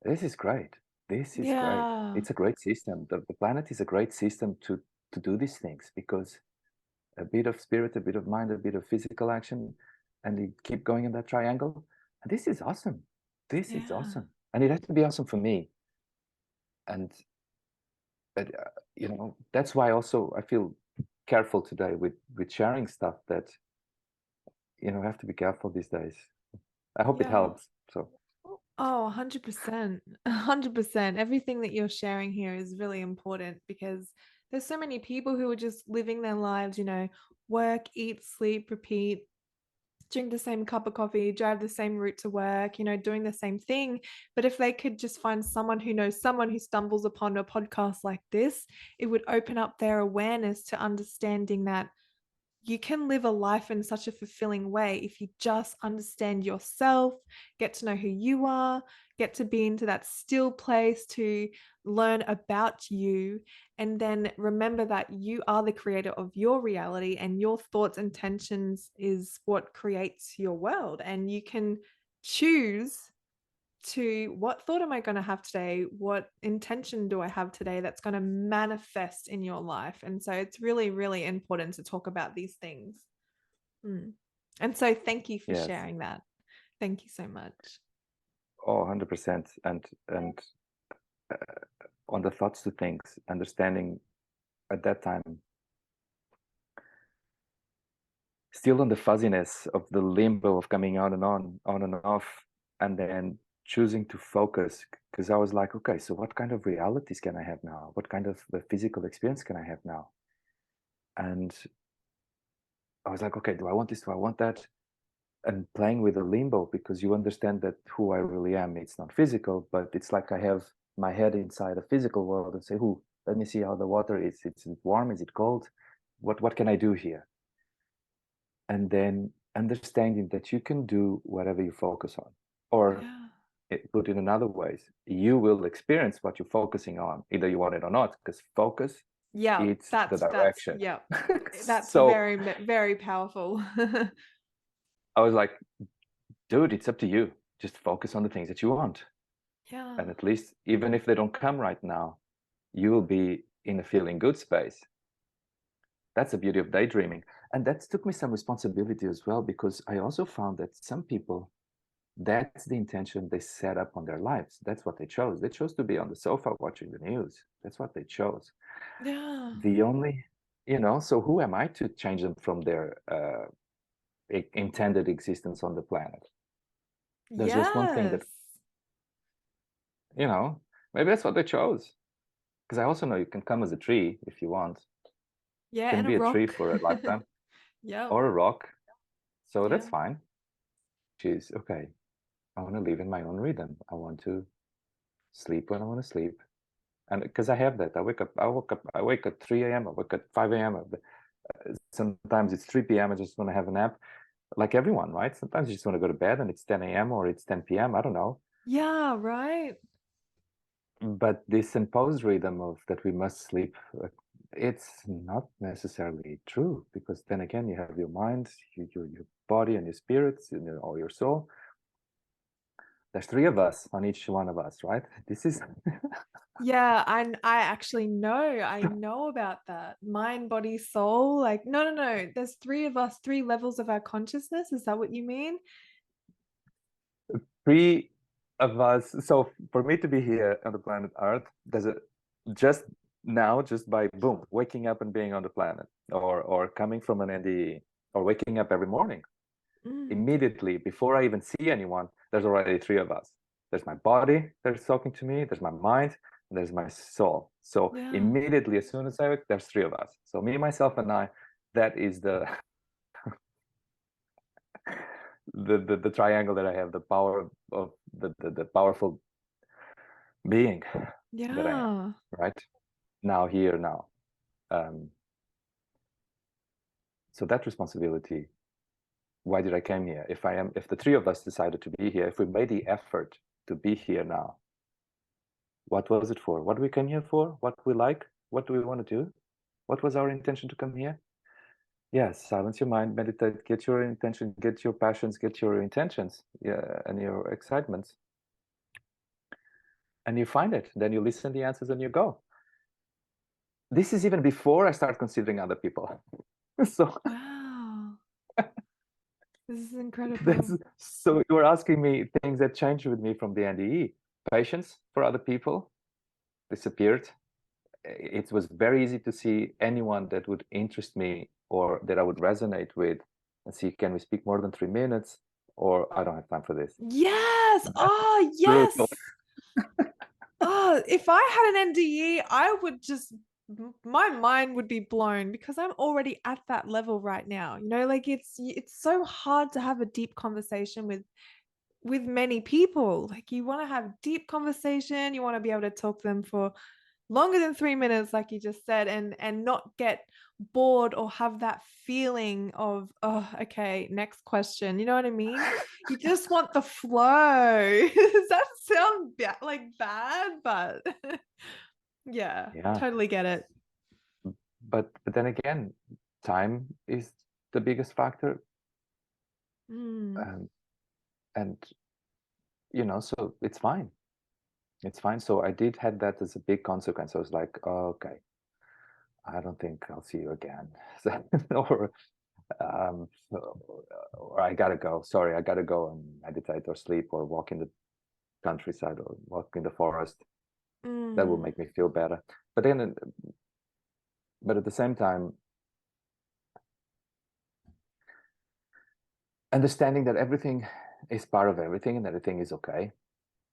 S2: this is great. This is great.
S1: yeah.
S2: It's a great system. The planet is a great system to do these things, because a bit of spirit, a bit of mind, a bit of physical action, and you keep going in that triangle. And this is awesome. This is
S1: Yeah.
S2: awesome. And it has to be awesome for me. And that's why also I feel careful today with sharing stuff that I have to be careful these days. I hope it
S1: Yeah.
S2: helps. So
S1: Oh, 100%. 100%. Everything that you're sharing here is really important because there's so many people who are just living their lives, work, eat, sleep, repeat, drink the same cup of coffee, drive the same route to work, doing the same thing. But if they could just find someone who knows someone who stumbles upon a podcast like this, it would open up their awareness to understanding that you can live a life in such a fulfilling way if you just understand yourself, get to know who you are, get to be into that still place to learn about you, and then remember that you are the creator of your reality and your thoughts and intentions is what creates your world. And you can choose to what thought am I going to have today? What intention do I have today that's going to manifest in your life? And so it's really, really important to talk about these things. Mm. And so thank you for
S2: yes,
S1: sharing that. Thank you so much.
S2: 100%. And uh, on the thoughts to things, understanding at that time, still on the fuzziness of the limbo of coming out and on and off, and then choosing to focus, because I was like, okay, so what kind of realities can I have now? What kind of the physical experience can I have now? And I was like, okay, do I want this? Do I want that? And playing with the limbo, because you understand that who I really am, it's not physical, but it's like I have my head inside a physical world and say, who? Let me see how the water is. It's warm? Is it cold? What can I do here? And then understanding that you can do whatever you focus on. Or
S1: Yeah.
S2: put in another ways, you will experience what you're focusing on, either you want it or not, because focus,
S1: Yeah,
S2: it's the
S1: that's
S2: direction.
S1: yeah. That's
S2: So
S1: very, very powerful.
S2: I was like, dude, it's up to you. Just focus on the things that you want.
S1: Yeah.
S2: And at least, even if they don't come right now, you will be in a feeling good space. That's the beauty of daydreaming. And that took me some responsibility as well, because I also found that some people, that's the intention they set up on their lives. That's what they chose. They chose to be on the sofa watching the news. That's what they chose.
S1: Yeah.
S2: The only, so who am I to change them from their intended existence on the planet? There's just one thing that,
S1: Yes.
S2: you know, maybe that's what they chose. Because I also know you can come as a tree if you want.
S1: Yeah,
S2: You can
S1: and a
S2: be a tree
S1: rock.
S2: for a lifetime
S1: Yep.
S2: or a rock. So that's
S1: Yeah.
S2: fine. is, okay, I want to live in my own rhythm. I want to sleep when I want to sleep. And because I have that, I wake up 3 a.m., I wake up 5 a.m. Sometimes it's 3 p.m. I just want to have a nap, like everyone, right? Sometimes you just want to go to bed and it's 10 a.m. or it's 10 p.m. I don't know.
S1: Yeah, right.
S2: But this imposed rhythm of that we must sleep, it's not necessarily true, because then again, you have your mind, your body and your spirits and or your soul. There's 3 of us on each one of us, right? This is
S1: Yeah, I actually know. I know about that. Mind, body, soul. Like, no. There's three of us, three levels of our consciousness. Is that what you mean?
S2: 3 of us. So for me to be here on the planet Earth, there's a just now, just by boom, waking up and being on the planet, or coming from an NDE, or waking up every morning. Immediately before I even see anyone, there's already 3 of us. There's my body that's talking to me, there's my mind, and there's my soul. So
S1: Yeah.
S2: immediately, as soon as I wake, there's 3 of us. So me, myself, and I, that is the the triangle that I have, the power of the powerful being that I am,
S1: Yeah.
S2: right? Now, here, now. So that responsibility, why did I came here? If the 3 of us decided to be here, if we made the effort to be here now, what was it for? What we came here for? What we like? What do we want to do? What was our intention to come here? Yes, silence your mind, meditate, get your intention, get your passions, get your intentions, yeah, and your excitements. And you find it. Then you listen to the answers and you go. This is even before I start considering other people. So
S1: Wow. This is incredible.
S2: that's, so you were asking me things that changed with me from the NDE. Patience for other people disappeared. It was very easy to see anyone that would interest me or that I would resonate with and see, can we speak more than 3 minutes? Or I don't have time for this.
S1: Yes.
S2: That's
S1: Oh,
S2: brutal.
S1: yes. Oh, if I had an NDE, I would just my mind would be blown because I'm already at that level right now. You know, like it's so hard to have a deep conversation with many people. Like you want to have deep conversation, you want to be able to talk to them for longer than 3 minutes, like you just said, and not get bored or have that feeling of, oh, okay, next question. You know what I mean? You just want the flow. Does that sound like bad? But yeah,
S2: Yeah.
S1: totally get it.
S2: But then again, time is the biggest factor.
S1: Mm,
S2: Um, and so it's fine. It's fine. So I did had that as a big consequence. I was like, oh, okay, I don't think I'll see you again. or um, or I gotta go. Sorry, I gotta go and meditate or sleep or walk in the countryside or walk in the forest. That will
S1: mm.
S2: make me feel better. But then, but at the same time, understanding that everything is part of everything and everything is okay.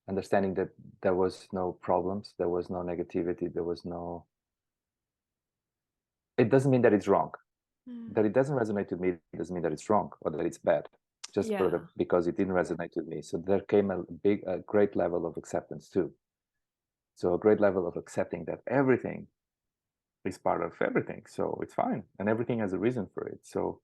S2: Understanding that there was no problems, there was no negativity, there was no. It doesn't mean that it's wrong.
S1: Mm.
S2: That it doesn't resonate with me doesn't mean that it's wrong or that it's bad. Just
S1: Yeah.
S2: because it didn't resonate with me. So there came a great level of acceptance too. So a great level of accepting that everything is part of everything. So it's fine. And everything has a reason for it. So,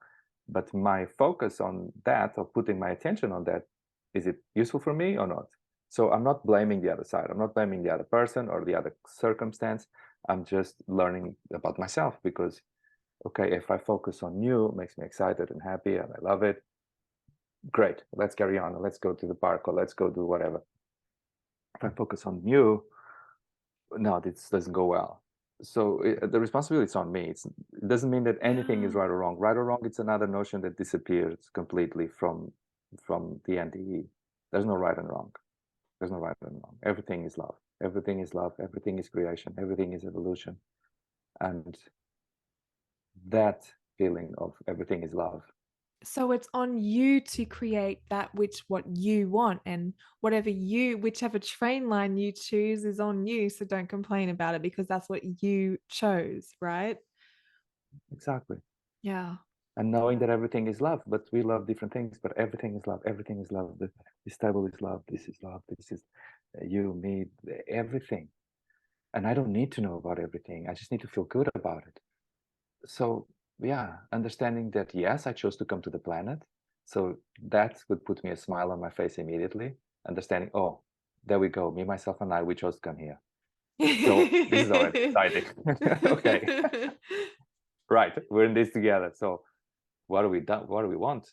S2: but my focus on that, or putting my attention on that, is it useful for me or not? So I'm not blaming the other side. I'm not blaming the other person or the other circumstance. I'm just learning about myself, because, okay, if I focus on you, it makes me excited and happy and I love it. Great. Let's carry on. Let's go to the park or let's go do whatever. If I focus on you, no, this doesn't go well. So the responsibility is on me. It doesn't mean that anything is
S1: Yeah.
S2: right or wrong. Right or wrong, it's another notion that disappears completely from the NDE. There's no right and wrong. There's no right and wrong. Everything is love. Everything is love. Everything is creation. Everything is evolution. And that feeling of everything is love.
S1: So it's on you to create that what you want, and whichever train line you choose is on you. So don't complain about it because that's what you chose, right?
S2: Exactly.
S1: Yeah.
S2: and knowing that everything is love, but we love different things, but everything is love. Everything is love. This table is love. This is love. This is you, me, everything. And I don't need to know about everything. I just need to feel good about it. So yeah, understanding that, yes, I chose to come to the planet. So that would put me a smile on my face immediately. Understanding, oh, there we go. Me, myself, and I, we chose to come here. So this is already exciting. Okay. Right. We're in this together. So what do we do? What do we want?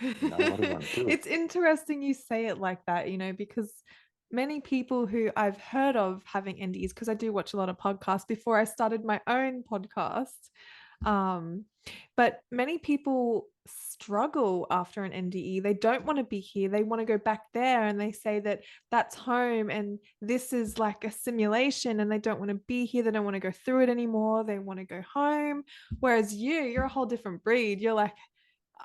S2: What do we want to do?
S1: It's interesting you say it like that, because many people who I've heard of having NDEs, because I do watch a lot of podcasts before I started my own podcast. Um, but many people struggle after an NDE. They don't want to be here. They want to go back there, and they say that that's home and this is like a simulation, and they don't want to be here. They don't want to go through it anymore. They want to go home. Whereas you're a whole different breed. You're like,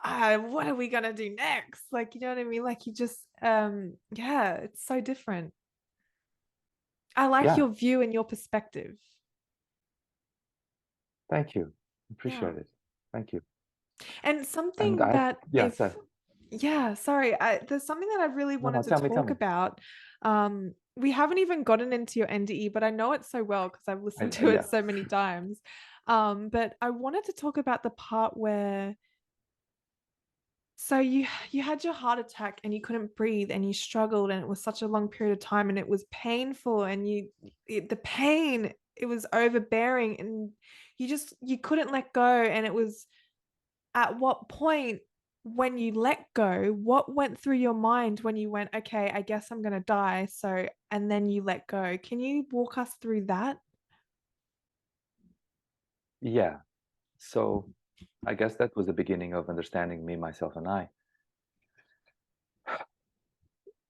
S1: what are we gonna do next? Like, you know what I mean? Like, you just yeah, it's so different. I like
S2: Yeah.
S1: your view and your perspective.
S2: Thank you.
S1: Yeah.
S2: Appreciate it. Thank you.
S1: And
S2: And
S1: something that
S2: yeah, so
S1: yeah, sorry, there's something that I really
S2: no,
S1: wanted to
S2: tell me, tell
S1: talk
S2: me.
S1: about. We haven't even gotten into your NDE, but I know it so well because I've listened to it
S2: Yeah.
S1: so many times. But I wanted to talk about the part where, so you had your heart attack and you couldn't breathe and you struggled and it was such a long period of time and it was painful and the pain, it was overbearing and you couldn't let go. And it was, at what point, when you let go, what went through your mind when you went, okay, I guess I'm gonna die, so, and then you let go? Can you walk us through that?
S2: Yeah. So I guess that was the beginning of understanding me, myself, and I.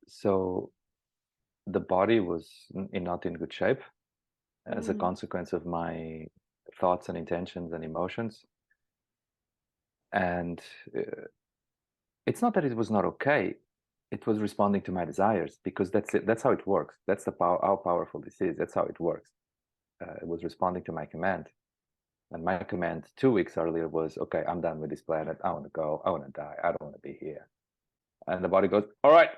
S2: So the body was not in good shape as a
S1: Mm.
S2: consequence of my thoughts and intentions and emotions. And it's not that it was not okay. It was responding to my desires, because that's it. That's how it works. That's the power, how powerful this is. That's how it works. It was responding to my command. And my command 2 weeks earlier was, okay, I'm done with this planet. I want to go. I want to die. I don't want to be here. And the body goes, all right,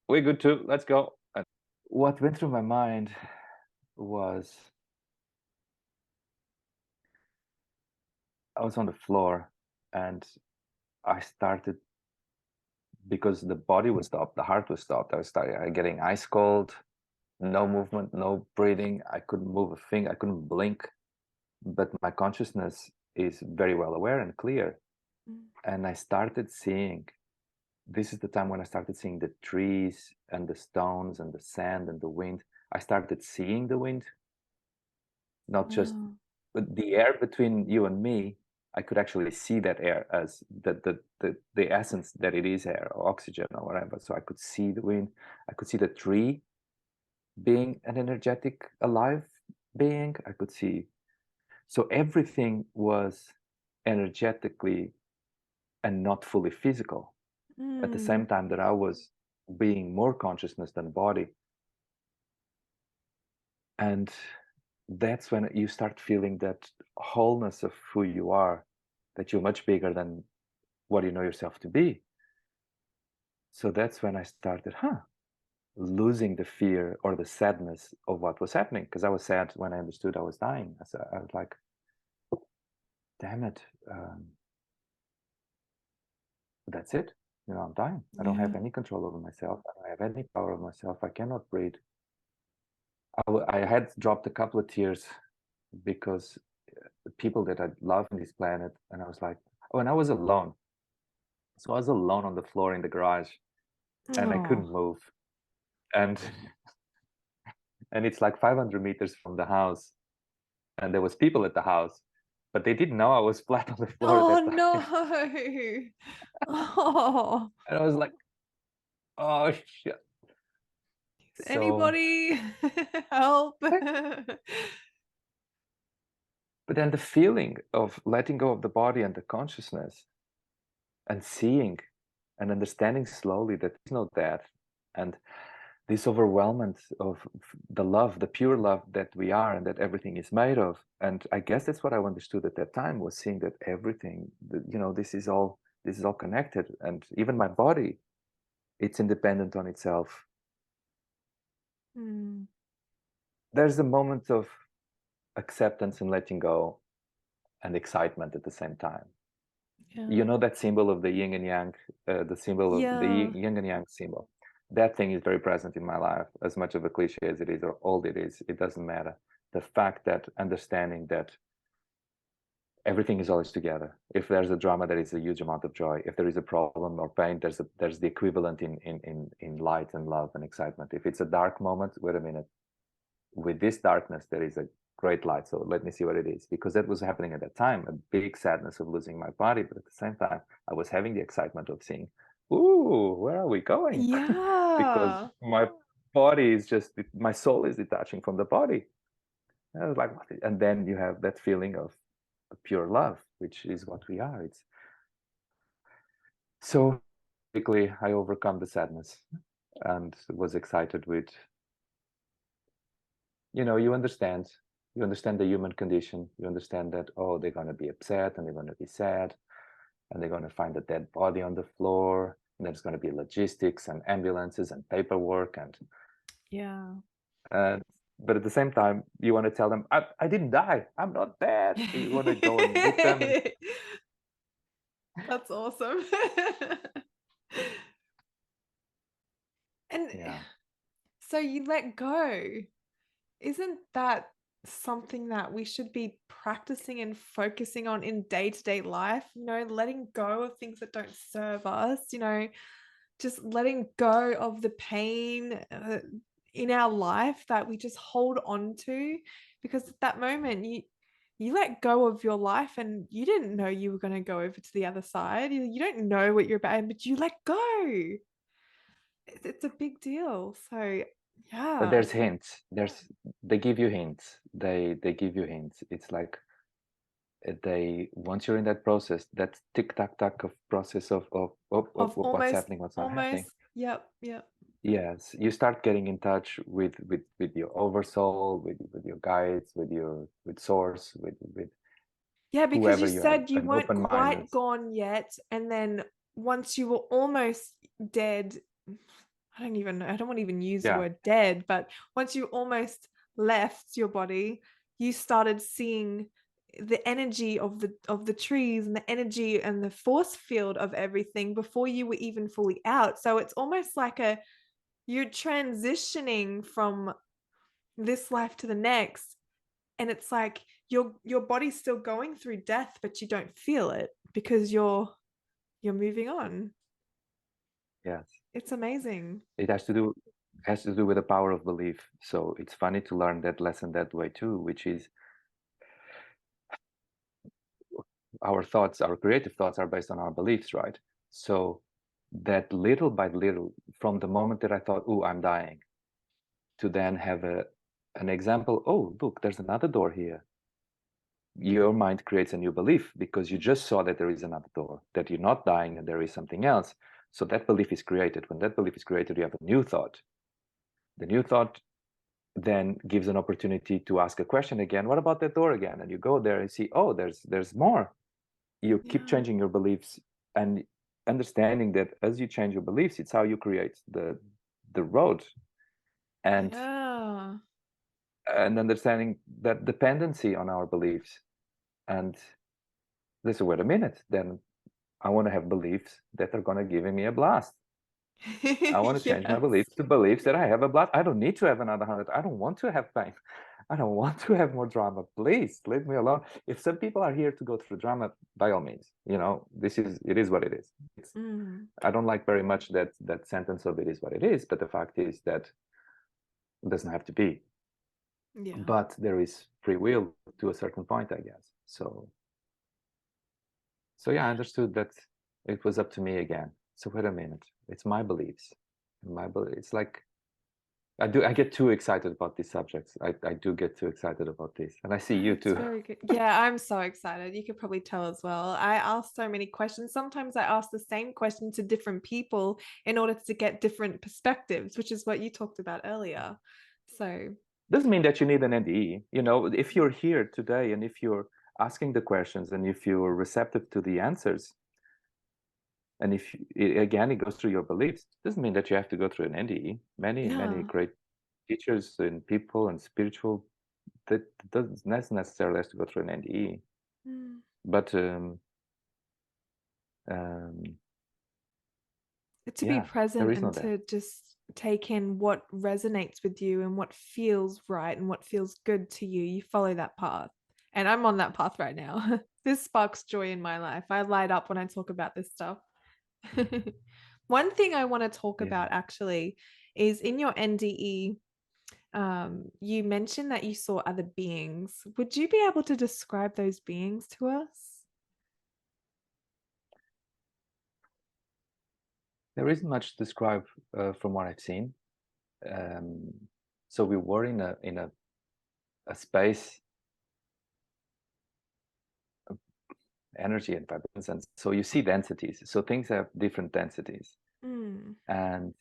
S2: we're good too. Let's go. And what went through my mind was, I was on the floor and I started, because the body was stopped, the heart was stopped. I was started getting ice cold, no movement, no breathing. I couldn't move a finger. I couldn't blink. But my consciousness is very well aware and clear. And I started seeing, this is the time when I started seeing the trees and the stones and the sand and the wind. I started seeing the wind, not just
S1: Wow.
S2: the air between you and me. I could actually see that air as the essence that it is, air or oxygen or whatever. So I could see the wind. I could see the tree being an energetic, alive being. I could see. So everything was energetically and not fully physical. At the
S1: Mm.
S2: same time that I was being more consciousness than body. And that's when you start feeling that wholeness of who you are, that you're much bigger than what you know yourself to be. So that's when I started, losing the fear or the sadness of what was happening. Because I was sad when I understood I was dying. I was like, damn it, that's it. I'm dying. I don't have
S1: Yeah.
S2: any control over myself. I don't have any power over myself. I cannot breathe. I had dropped a couple of tears because the people that I love on this planet, and I was like, oh, and I was alone. So I was alone on the floor in the garage and I couldn't
S1: Oh.
S2: move. And and it's like 500 meters from the house. And there was people at the house, but they didn't know I was flat on the floor at
S1: Oh
S2: that time.
S1: no. Oh.
S2: And I was like, oh shit. So,
S1: Anybody help?
S2: but then the feeling of letting go of the body and the consciousness and seeing and understanding slowly that there's no death. And this overwhelmment of the love, the pure love that we are and that everything is made of. And I guess that's what I understood at that time, was seeing that everything, this is all connected. And even my body, it's independent on itself.
S1: Mm.
S2: There's a moment of acceptance and letting go and excitement at the same time.
S1: Yeah.
S2: You know that symbol of the yin and yang, the symbol of the
S1: Yeah.
S2: yin and yang symbol. That thing is very present in my life, as much of a cliche as it is, or old it is, it doesn't matter. The fact that understanding that everything is always together. If there's a drama, there is a huge amount of joy. If there is a problem or pain, there's the equivalent in light and love and excitement. If it's a dark moment, wait a minute. With this darkness, there is a great light. So let me see what it is. Because that was happening at that time, a big sadness of losing my body. But at the same time, I was having the excitement of seeing, ooh, where are we going? Because
S1: Yeah.
S2: my body is just, my soul is detaching from the body. And I was like, what? And then you have that feeling of pure love, which is what we are. It's so quickly I overcome the sadness and was excited with, you understand the human condition. You understand that, oh, they're going to be upset and they're going to be sad and they're going to find a dead body on the floor, and there's going to be logistics and ambulances and paperwork
S1: Yeah.
S2: but at the same time you want to tell them, I didn't die, I'm not dead. You want to go and with them and
S1: That's awesome. And
S2: yeah.
S1: so you let go. Isn't that something that we should be practicing and focusing on in day-to-day life? Letting go of things that don't serve us, just letting go of the pain in our life that we just hold on to, because at that moment you let go of your life and you didn't know you were going to go over to the other side. You don't know what you're about, but you let go. It's a big deal. So
S2: But
S1: yeah.
S2: there's hints. They give you hints. They give you hints. It's like they once you're in that process, that tick tack tack of process of
S1: Of
S2: what's happening, what's not happening.
S1: yep.
S2: Yes, you start getting in touch with your oversoul, with your guides, with source, with
S1: Yeah, because you
S2: whoever you have
S1: said you
S2: an
S1: weren't
S2: open
S1: quite
S2: mindedness.
S1: gone yet, and then once you were almost dead, I don't want to even use the
S2: Yeah,
S1: word dead, but once you almost left your body, you started seeing the energy of the trees and the energy and the force field of everything before you were even fully out. So it's almost like you're transitioning from this life to the next, and it's like your body's still going through death, but you don't feel it because you're moving on.
S2: yes.
S1: It's amazing.
S2: It has to do with the power of belief. So it's funny to learn that lesson that way too, which is our thoughts, our creative thoughts are based on our beliefs, right? So that little by little, from the moment that I thought, oh, I'm dying, to then have an example, oh, look, there's another door here. Your mind creates a new belief because you just saw that there is another door, that you're not dying and there is something else. So that belief is created. When that belief is created, you have a new thought. The new thought then gives an opportunity to ask a question again. What about that door again? And you go there and see, oh, there's more. You keep
S1: Yeah.
S2: changing your beliefs and understanding that as you change your beliefs, it's how you create the road. And
S1: Yeah.
S2: understanding that dependency on our beliefs. And listen, wait a minute, then I want to have beliefs that are going to give me a blast. I want to change my
S1: Yes.
S2: beliefs to beliefs that I have a blast. I don't need to have another 100. I don't want to have pain. I don't want to have more drama. Please leave me alone. If some people are here to go through drama, by all means, it is what it is.
S1: Mm,
S2: I don't like very much that sentence of it is what it is, but the fact is that it doesn't have to be.
S1: yeah.
S2: But there is free will to a certain point, I guess. So yeah, I understood that it was up to me again. So wait a minute, it's my beliefs. It's like I get too excited about these subjects. I do get too excited about this, and I see you
S1: It's
S2: too.
S1: very good. Yeah, I'm so excited. You could probably tell as well. I ask so many questions. Sometimes I ask the same question to different people in order to get different perspectives, which is what you talked about earlier. So,
S2: Doesn't mean that you need an NDE. You know, if you're here today and if you're asking the questions and if you're receptive to the answers, and if again it goes through your beliefs, doesn't mean that you have to go through an NDE. Many
S1: yeah.
S2: great teachers and people and spiritual that doesn't necessarily has to go through an NDE.
S1: Mm.
S2: But um,
S1: To be
S2: yeah, there
S1: present
S2: is no
S1: and
S2: that.
S1: to just take in what resonates with you and what feels right and what feels good to you. You follow that path. And I'm on that path right now. This sparks joy in my life. I light up when I talk about this stuff. One thing I want to talk
S2: Yeah.
S1: about actually is in your NDE, you mentioned that you saw other beings. Would you be able to describe those beings to us?
S2: There isn't much to describe from what I've seen. Um, so we were in a space of energy and vibrations, and so you see densities. So things have different densities,
S1: Mm,
S2: and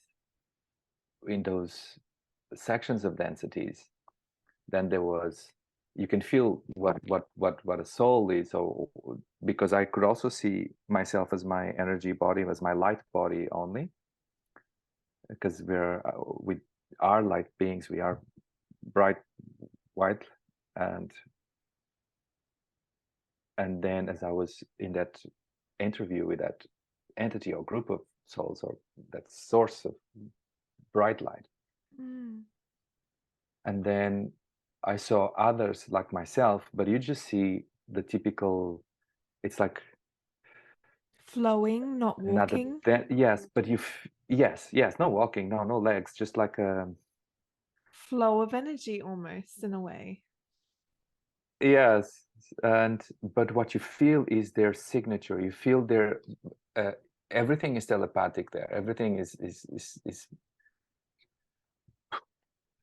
S2: in those sections of densities, then there was you can feel what a soul is. So because I could also see myself as my energy body, as my light body only, because we are light beings. We are bright white, and then as I was in that interview with that entity or group of souls or that source of bright light,
S1: mm.
S2: and then I saw others like myself, but you just see the typical, it's like
S1: Flowing, not
S2: another
S1: walking.
S2: yes, but yes, no walking, no legs, just like
S1: Flow of energy almost in a way.
S2: yes, and but what you feel is their signature. You feel their uh, everything is telepathic there. Everything is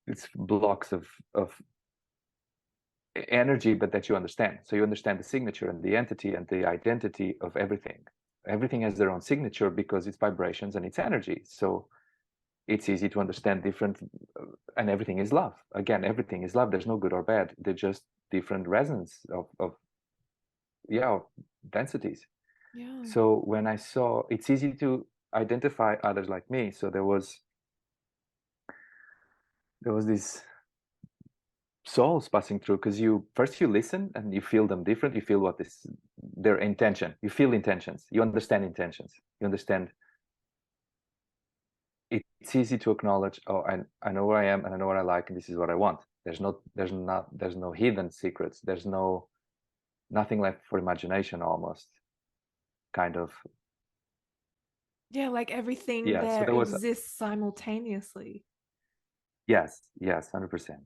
S2: it's blocks of energy, but that you understand. So you understand the signature and the entity and the identity of everything. Everything has their own signature because it's vibrations and it's energy. So it's easy to understand different, and everything is love. Again, everything is love. There's no good or bad. They're just different resonance of yeah, of densities.
S1: Yeah.
S2: So when I saw, it's easy to identify others like me. So there was this souls passing through, because you first you listen and you feel them different. You feel what is their intention. You feel intentions. You understand intentions. You understand. It's easy to acknowledge, oh, I know where I am and I know what I like and this is what I want. There's no hidden secrets. There's nothing left for imagination, almost, kind of.
S1: Yeah, like everything
S2: Yeah, so
S1: there
S2: there was
S1: exists simultaneously.
S2: yes, 100%.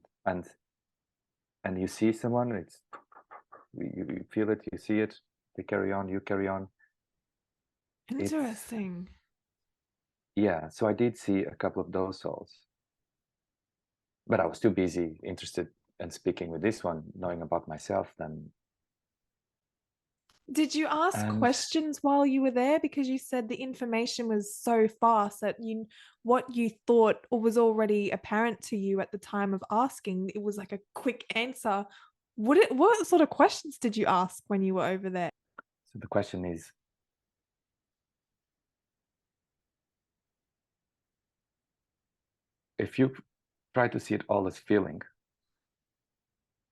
S2: And you see someone, it's you feel it, you see it, they carry on, you carry on. It's
S1: Interesting.
S2: yeah, so I did see a couple of those souls, but I was too busy interested in speaking with this one, knowing about myself then.
S1: Did you ask
S2: And
S1: questions while you were there? Because you said the information was so fast that what you thought or was already apparent to you at the time of asking, it was like a quick answer. What sort of questions did you ask when you were over there?
S2: so the question is, if you try to see it all as feeling,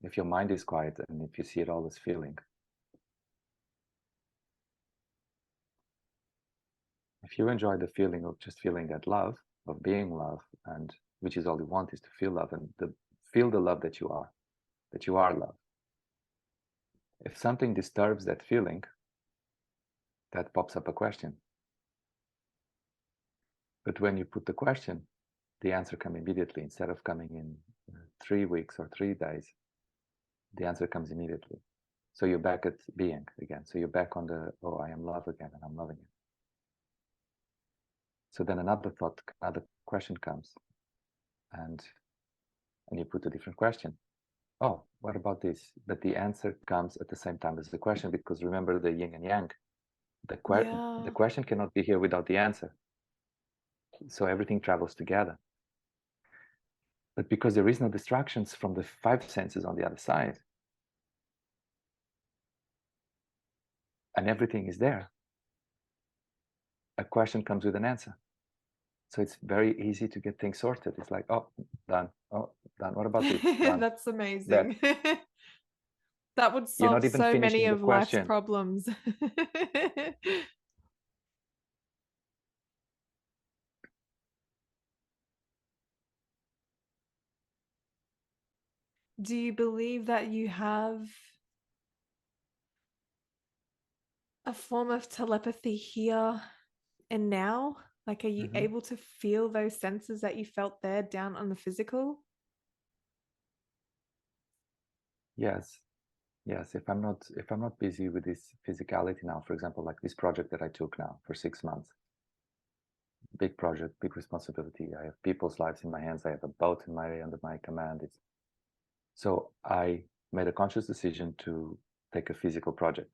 S2: if your mind is quiet and if you see it all as feeling, if you enjoy the feeling of just feeling that love, of being love, and which is all you want is to feel love and feel the love that you are love. If something disturbs that feeling, that pops up a question. But when you put the question, the answer comes immediately instead of coming in 3 weeks or 3 days. The answer comes immediately. So you're back at being again. So you're back on the, oh, I am love again and I'm loving it. So then another question comes. and you put a different question. Oh, what about this? But the answer comes at the same time as the question, because remember the yin and yang. The question cannot be here without the answer. So everything travels together. But because there is no distractions from the five senses on the other side, and everything is there, a question comes with an answer. So it's very easy to get things sorted. It's like, oh, done. Oh, done. What about this? Done.
S1: That's amazing. That would
S2: You're
S1: solve
S2: not even
S1: so many
S2: finishing the
S1: of life's
S2: question.
S1: problems. Do you believe that you have a form of telepathy here and now? Like, are you able to feel those senses that you felt there down on the physical?
S2: Yes. Yes. If I'm not busy with this physicality now, for example, like this project that I took now for 6 months, big project, big responsibility. I have people's lives in my hands. I have a boat under my command. So I made a conscious decision to take a physical project.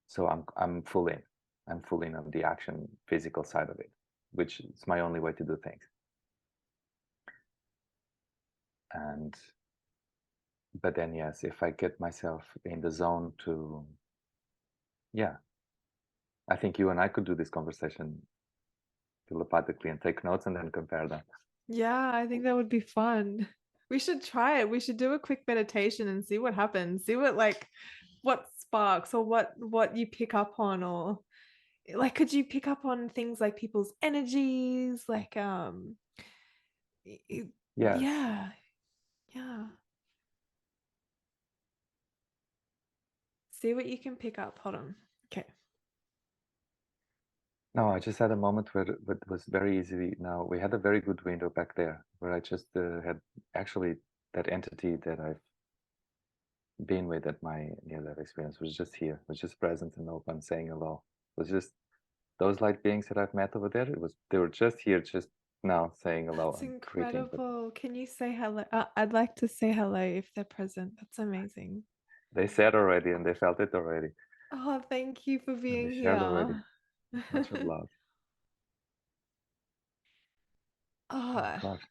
S2: So I'm full in. I'm full in on the action, physical side of it, which is my only way to do things. But then yes, if I get myself in the zone to, yeah, I think you and I could do this conversation telepathically and take notes and then compare them.
S1: Yeah, I think that would be fun. We should try it. We should do a quick meditation and see what happens. See what sparks or what you pick up on, or like could you pick up on things like people's energies, like
S2: Yes.
S1: yeah. Yeah. See what you can pick up. Hold on. Okay.
S2: No, I just had a moment where it was very easy. Now, we had a very good window back there where I just had actually that entity that I've been with at my near-death experience was just here, was just present and open, saying hello. It was just those light beings that I've met over there. They were just here, just now saying hello
S1: That's
S2: and greeting. But
S1: incredible. Can you say hello? I'd like to say hello if they're present. That's amazing.
S2: they said already and they felt it already.
S1: Oh, thank you for
S2: And they
S1: being
S2: shared already.
S1: here.
S2: Much of love. Oh
S1: Oh,
S2: gosh.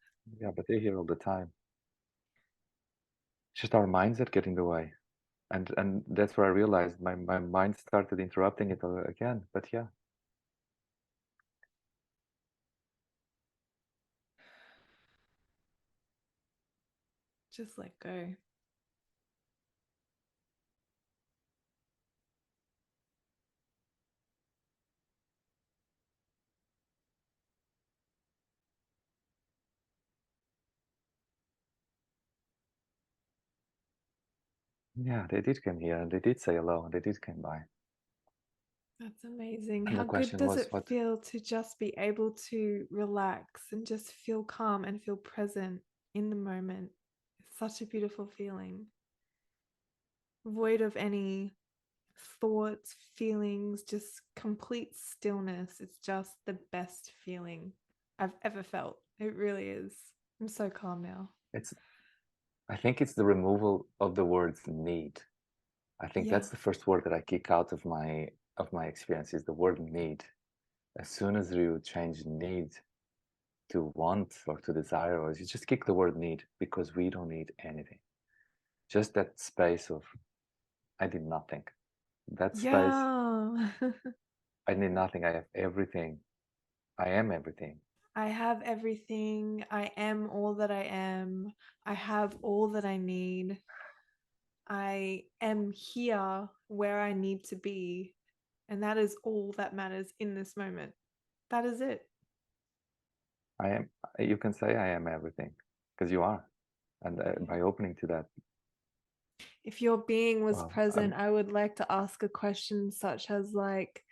S2: Yeah, but they're here all the time. It's just our minds that get in the way. And that's where I realized my mind started interrupting it again. But yeah.
S1: just let go.
S2: Yeah, they did come here and they did say hello and they did come by.
S1: That's amazing.
S2: And
S1: How
S2: the
S1: good
S2: question
S1: does
S2: was
S1: it
S2: what?
S1: feel to just be able to relax and just feel calm and feel present in the moment? It's such a beautiful feeling. Void of any thoughts, feelings, just complete stillness. It's just the best feeling I've ever felt. It really is. I'm so calm now.
S2: It's I think it's the removal of the words need. I think
S1: Yeah.
S2: that's the first word that I kick out of my experience is the word need. As soon as you change need to want or to desire, or you just kick the word need, because we don't need anything. Just that space of I did nothing. That space,
S1: Yeah.
S2: I need nothing. I have everything. I am everything.
S1: I have everything. I am all that I am. I have all that I need. I am here where I need to be. And that is all that matters in this moment. That is it.
S2: I am. You can say I am everything, because you are. And by opening to that,
S1: If your being was
S2: well,
S1: present, I would like to ask a question such as like,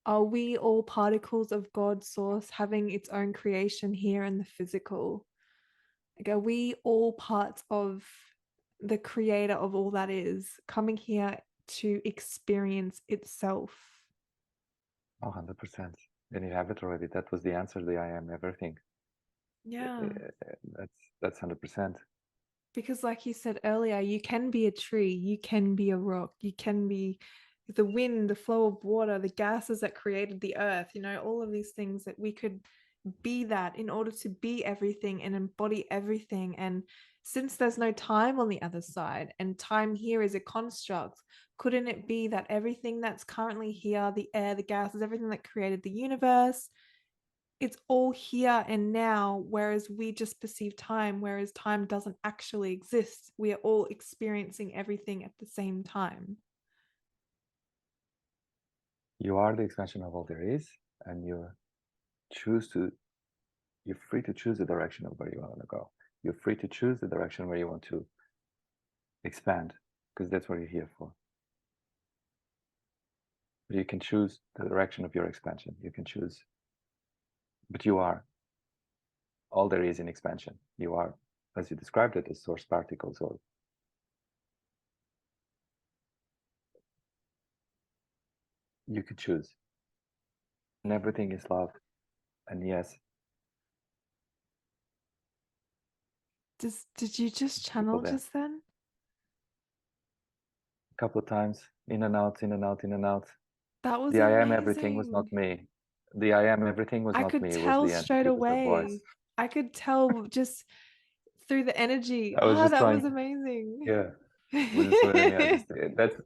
S1: are we all particles of God's source having its own creation here in the physical? Like, are we all parts of the creator of all that is coming here to experience itself?
S2: 100%. And you have it already. That was the answer. The I am everything.
S1: Yeah.
S2: That's 100%.
S1: Because, like you said earlier, you can be a tree, you can be a rock, you can be the wind, the flow of water, the gases that created the earth, all of these things that we could be that in order to be everything and embody everything. And since there's no time on the other side and time here is a construct, couldn't it be that everything that's currently here, the air, the gases, everything that created the universe, it's all here and now, whereas we just perceive time, whereas time doesn't actually exist. We are all experiencing everything at the same time.
S2: You are the expansion of all there is, and you're free to choose the direction of where you want to go. You're free to choose the direction where you want to expand, because that's what you're here for. But you can choose the direction of your expansion. You can choose, but you are all there is in expansion. You are, as you described it, as source particles, or you could choose. And everything is love. And yes,
S1: Did you just
S2: people
S1: channel
S2: there.
S1: just then?
S2: A couple of times, in and out, in and out, in and out.
S1: That was
S2: The I am everything was not
S1: amazing.
S2: me. The I am everything was
S1: I
S2: not
S1: could
S2: me. It was
S1: tell
S2: the
S1: straight
S2: entity, it was the voice.
S1: away. I could tell just through the energy.
S2: I was
S1: Oh,
S2: just
S1: that was
S2: trying,
S1: amazing.
S2: yeah. Was just letting me, I just, that's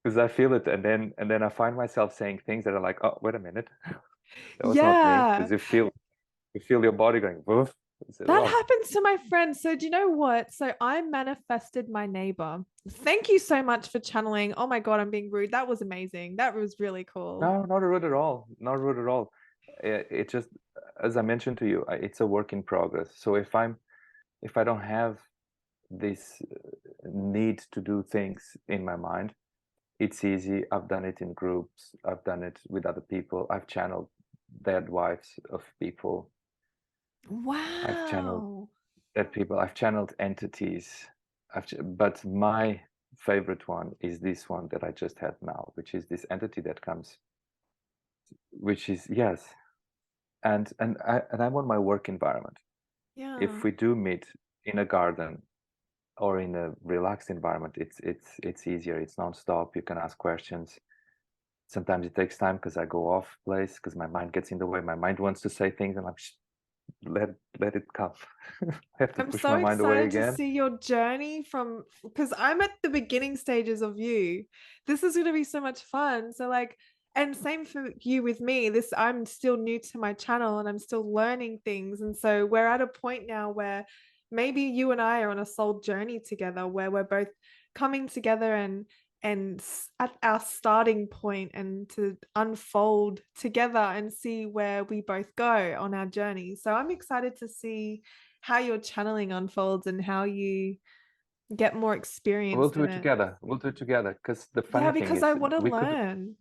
S2: because I feel it, and then I find myself saying things that are like, oh, wait a minute, that was not me,
S1: Yeah.
S2: because you feel your body going, woof. I said,
S1: That
S2: whoa.
S1: happens to my friend. So, do you know what? So, I manifested my neighbor. Thank you so much for channeling. Oh my God, I'm being rude. That was amazing. That was really cool.
S2: No, not rude at all. Not rude at all. It just, as I mentioned to you, it's a work in progress. So if I don't have this need to do things in my mind, it's easy. I've done it in groups. I've done it with other people. I've channeled dead wives of people. I've channeled
S1: Wow.
S2: dead people. I've channeled entities. But my favorite one is this one that I just had now, which is this entity that comes, which is yes. And I want my work environment.
S1: Yeah.
S2: If we do meet in a garden or in a relaxed environment, it's easier. It's nonstop. You can ask questions. Sometimes it takes time because I go off place because my mind gets in the way. My mind wants to say things, and I'm let it come. I have to
S1: I'm
S2: push
S1: so
S2: my mind away
S1: excited to
S2: again.
S1: see your journey from because I'm at the beginning stages of you. This is going to be so much fun. So like and same for you with me. This I'm still new to my channel and I'm still learning things and so we're at a point now where maybe you and I are on a soul journey together where we're both coming together and at our starting point and to unfold together and see where we both go on our journey. So I'm excited to see how your channeling unfolds and how you get more
S2: We'll
S1: experienced
S2: do
S1: in
S2: it
S1: it.
S2: together. We'll do it together. Because the
S1: Yeah,
S2: funny thing
S1: because I
S2: is,
S1: want to
S2: we could,
S1: learn.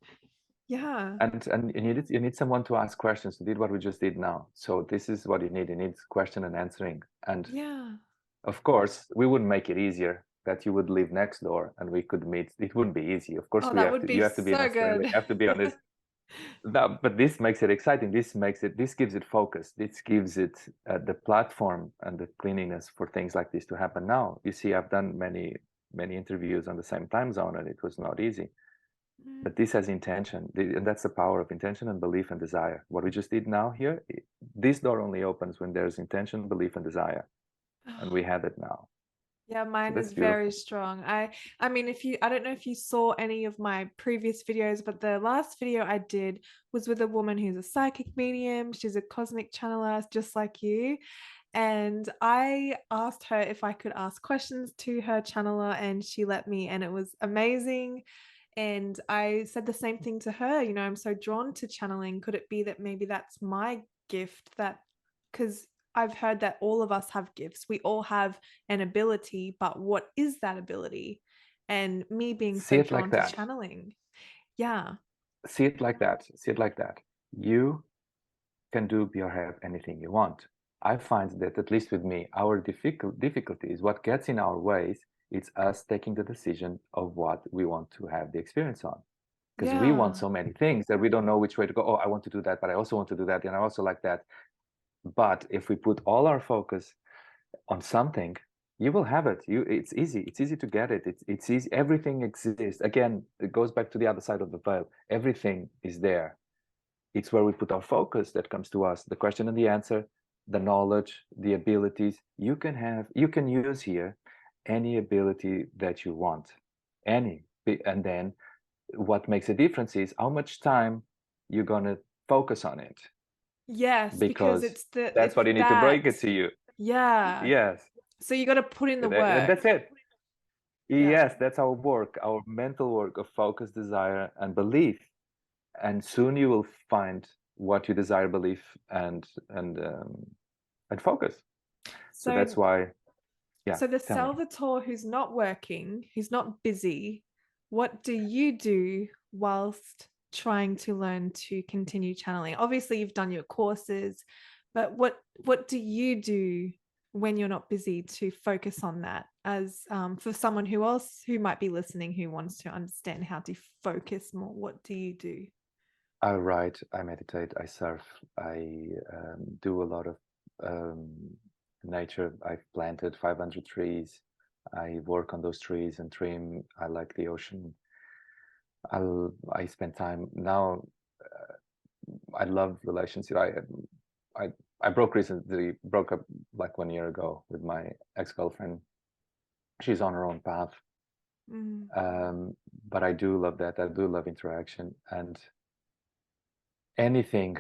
S1: Yeah.
S2: and you need someone to ask questions. You did what we just did now. So this is what you need. You need question and answering. And
S1: Yeah.
S2: of course, we wouldn't make it easier that you would live next door and we could meet. It wouldn't be easy. Of course,
S1: Oh, that would
S2: you
S1: be
S2: have to be in
S1: so
S2: Australia.
S1: good.
S2: You have to be on this. No, but this makes it exciting. This gives it focus. This gives it the platform and the cleanliness for things like this to happen. Now, you see, I've done many interviews on the same time zone, and it was not easy.
S1: Mm.
S2: But this has intention, and that's the power of intention and belief and desire. What we just did now here, this door only opens when there's intention, belief, and desire, and we have it now.
S1: Yeah,
S2: So
S1: mine
S2: that's
S1: is very
S2: beautiful.
S1: strong. I mean if you I don't know if you saw any of my previous videos, but the last video I did was with a woman who's a psychic medium. She's a cosmic channeler just like you. And I asked her if I could ask questions to her channeler and she let me and it was amazing. And I said the same thing to her, I'm so drawn to channeling. Could it be that maybe that's my gift that because I've heard that all of us have gifts. We all have an ability, but what is that ability? And me being
S2: See
S1: so
S2: it like
S1: drawn to
S2: that.
S1: channeling. Yeah.
S2: See it like that. See it like that. You can do or have anything you want. I find that, at least with me, our difficulty is what gets in our ways. It's us taking the decision of what we want to have the experience on. Because we want
S1: Yeah.
S2: so many things that we don't know which way to go. Oh, I want to do that, but I also want to do that, and I also like that. But if we put all our focus on something, you will have it. It's easy. It's easy to get it. It's easy. Everything exists. Again, it goes back to the other side of the veil. Everything is there. It's where we put our focus that comes to us. The question and the answer, the knowledge, the abilities. You can use here any ability that you want. Any. And then what makes a difference is how much time you're gonna focus on it.
S1: Yes, because
S2: Because that's what you need to break it to you.
S1: Yeah.
S2: Yes.
S1: So you got to put in the
S2: And
S1: work.
S2: that's it.
S1: Yeah.
S2: Yes, that's our work, our mental work of focus, desire, and belief. And soon you will find what you desire, belief, and focus. So that's
S1: So
S2: why, yeah,
S1: so the
S2: tell me.
S1: Salvatore who's not working, who's not busy, what do you do whilst trying to learn to continue channeling? Obviously, you've done your courses, but what do you do when you're not busy to focus on that? As for someone who might be listening who wants to understand how to focus more, what do you do?
S2: I write, I meditate, I surf, I do a lot of um, nature. I've planted 500 trees. I work on those trees and trim. I like the ocean. I spend time now. I love relationships. I I broke up like 1 year ago with my ex-girlfriend. She's on her own path,
S1: Mm.
S2: but I do love that. I do love interaction and anything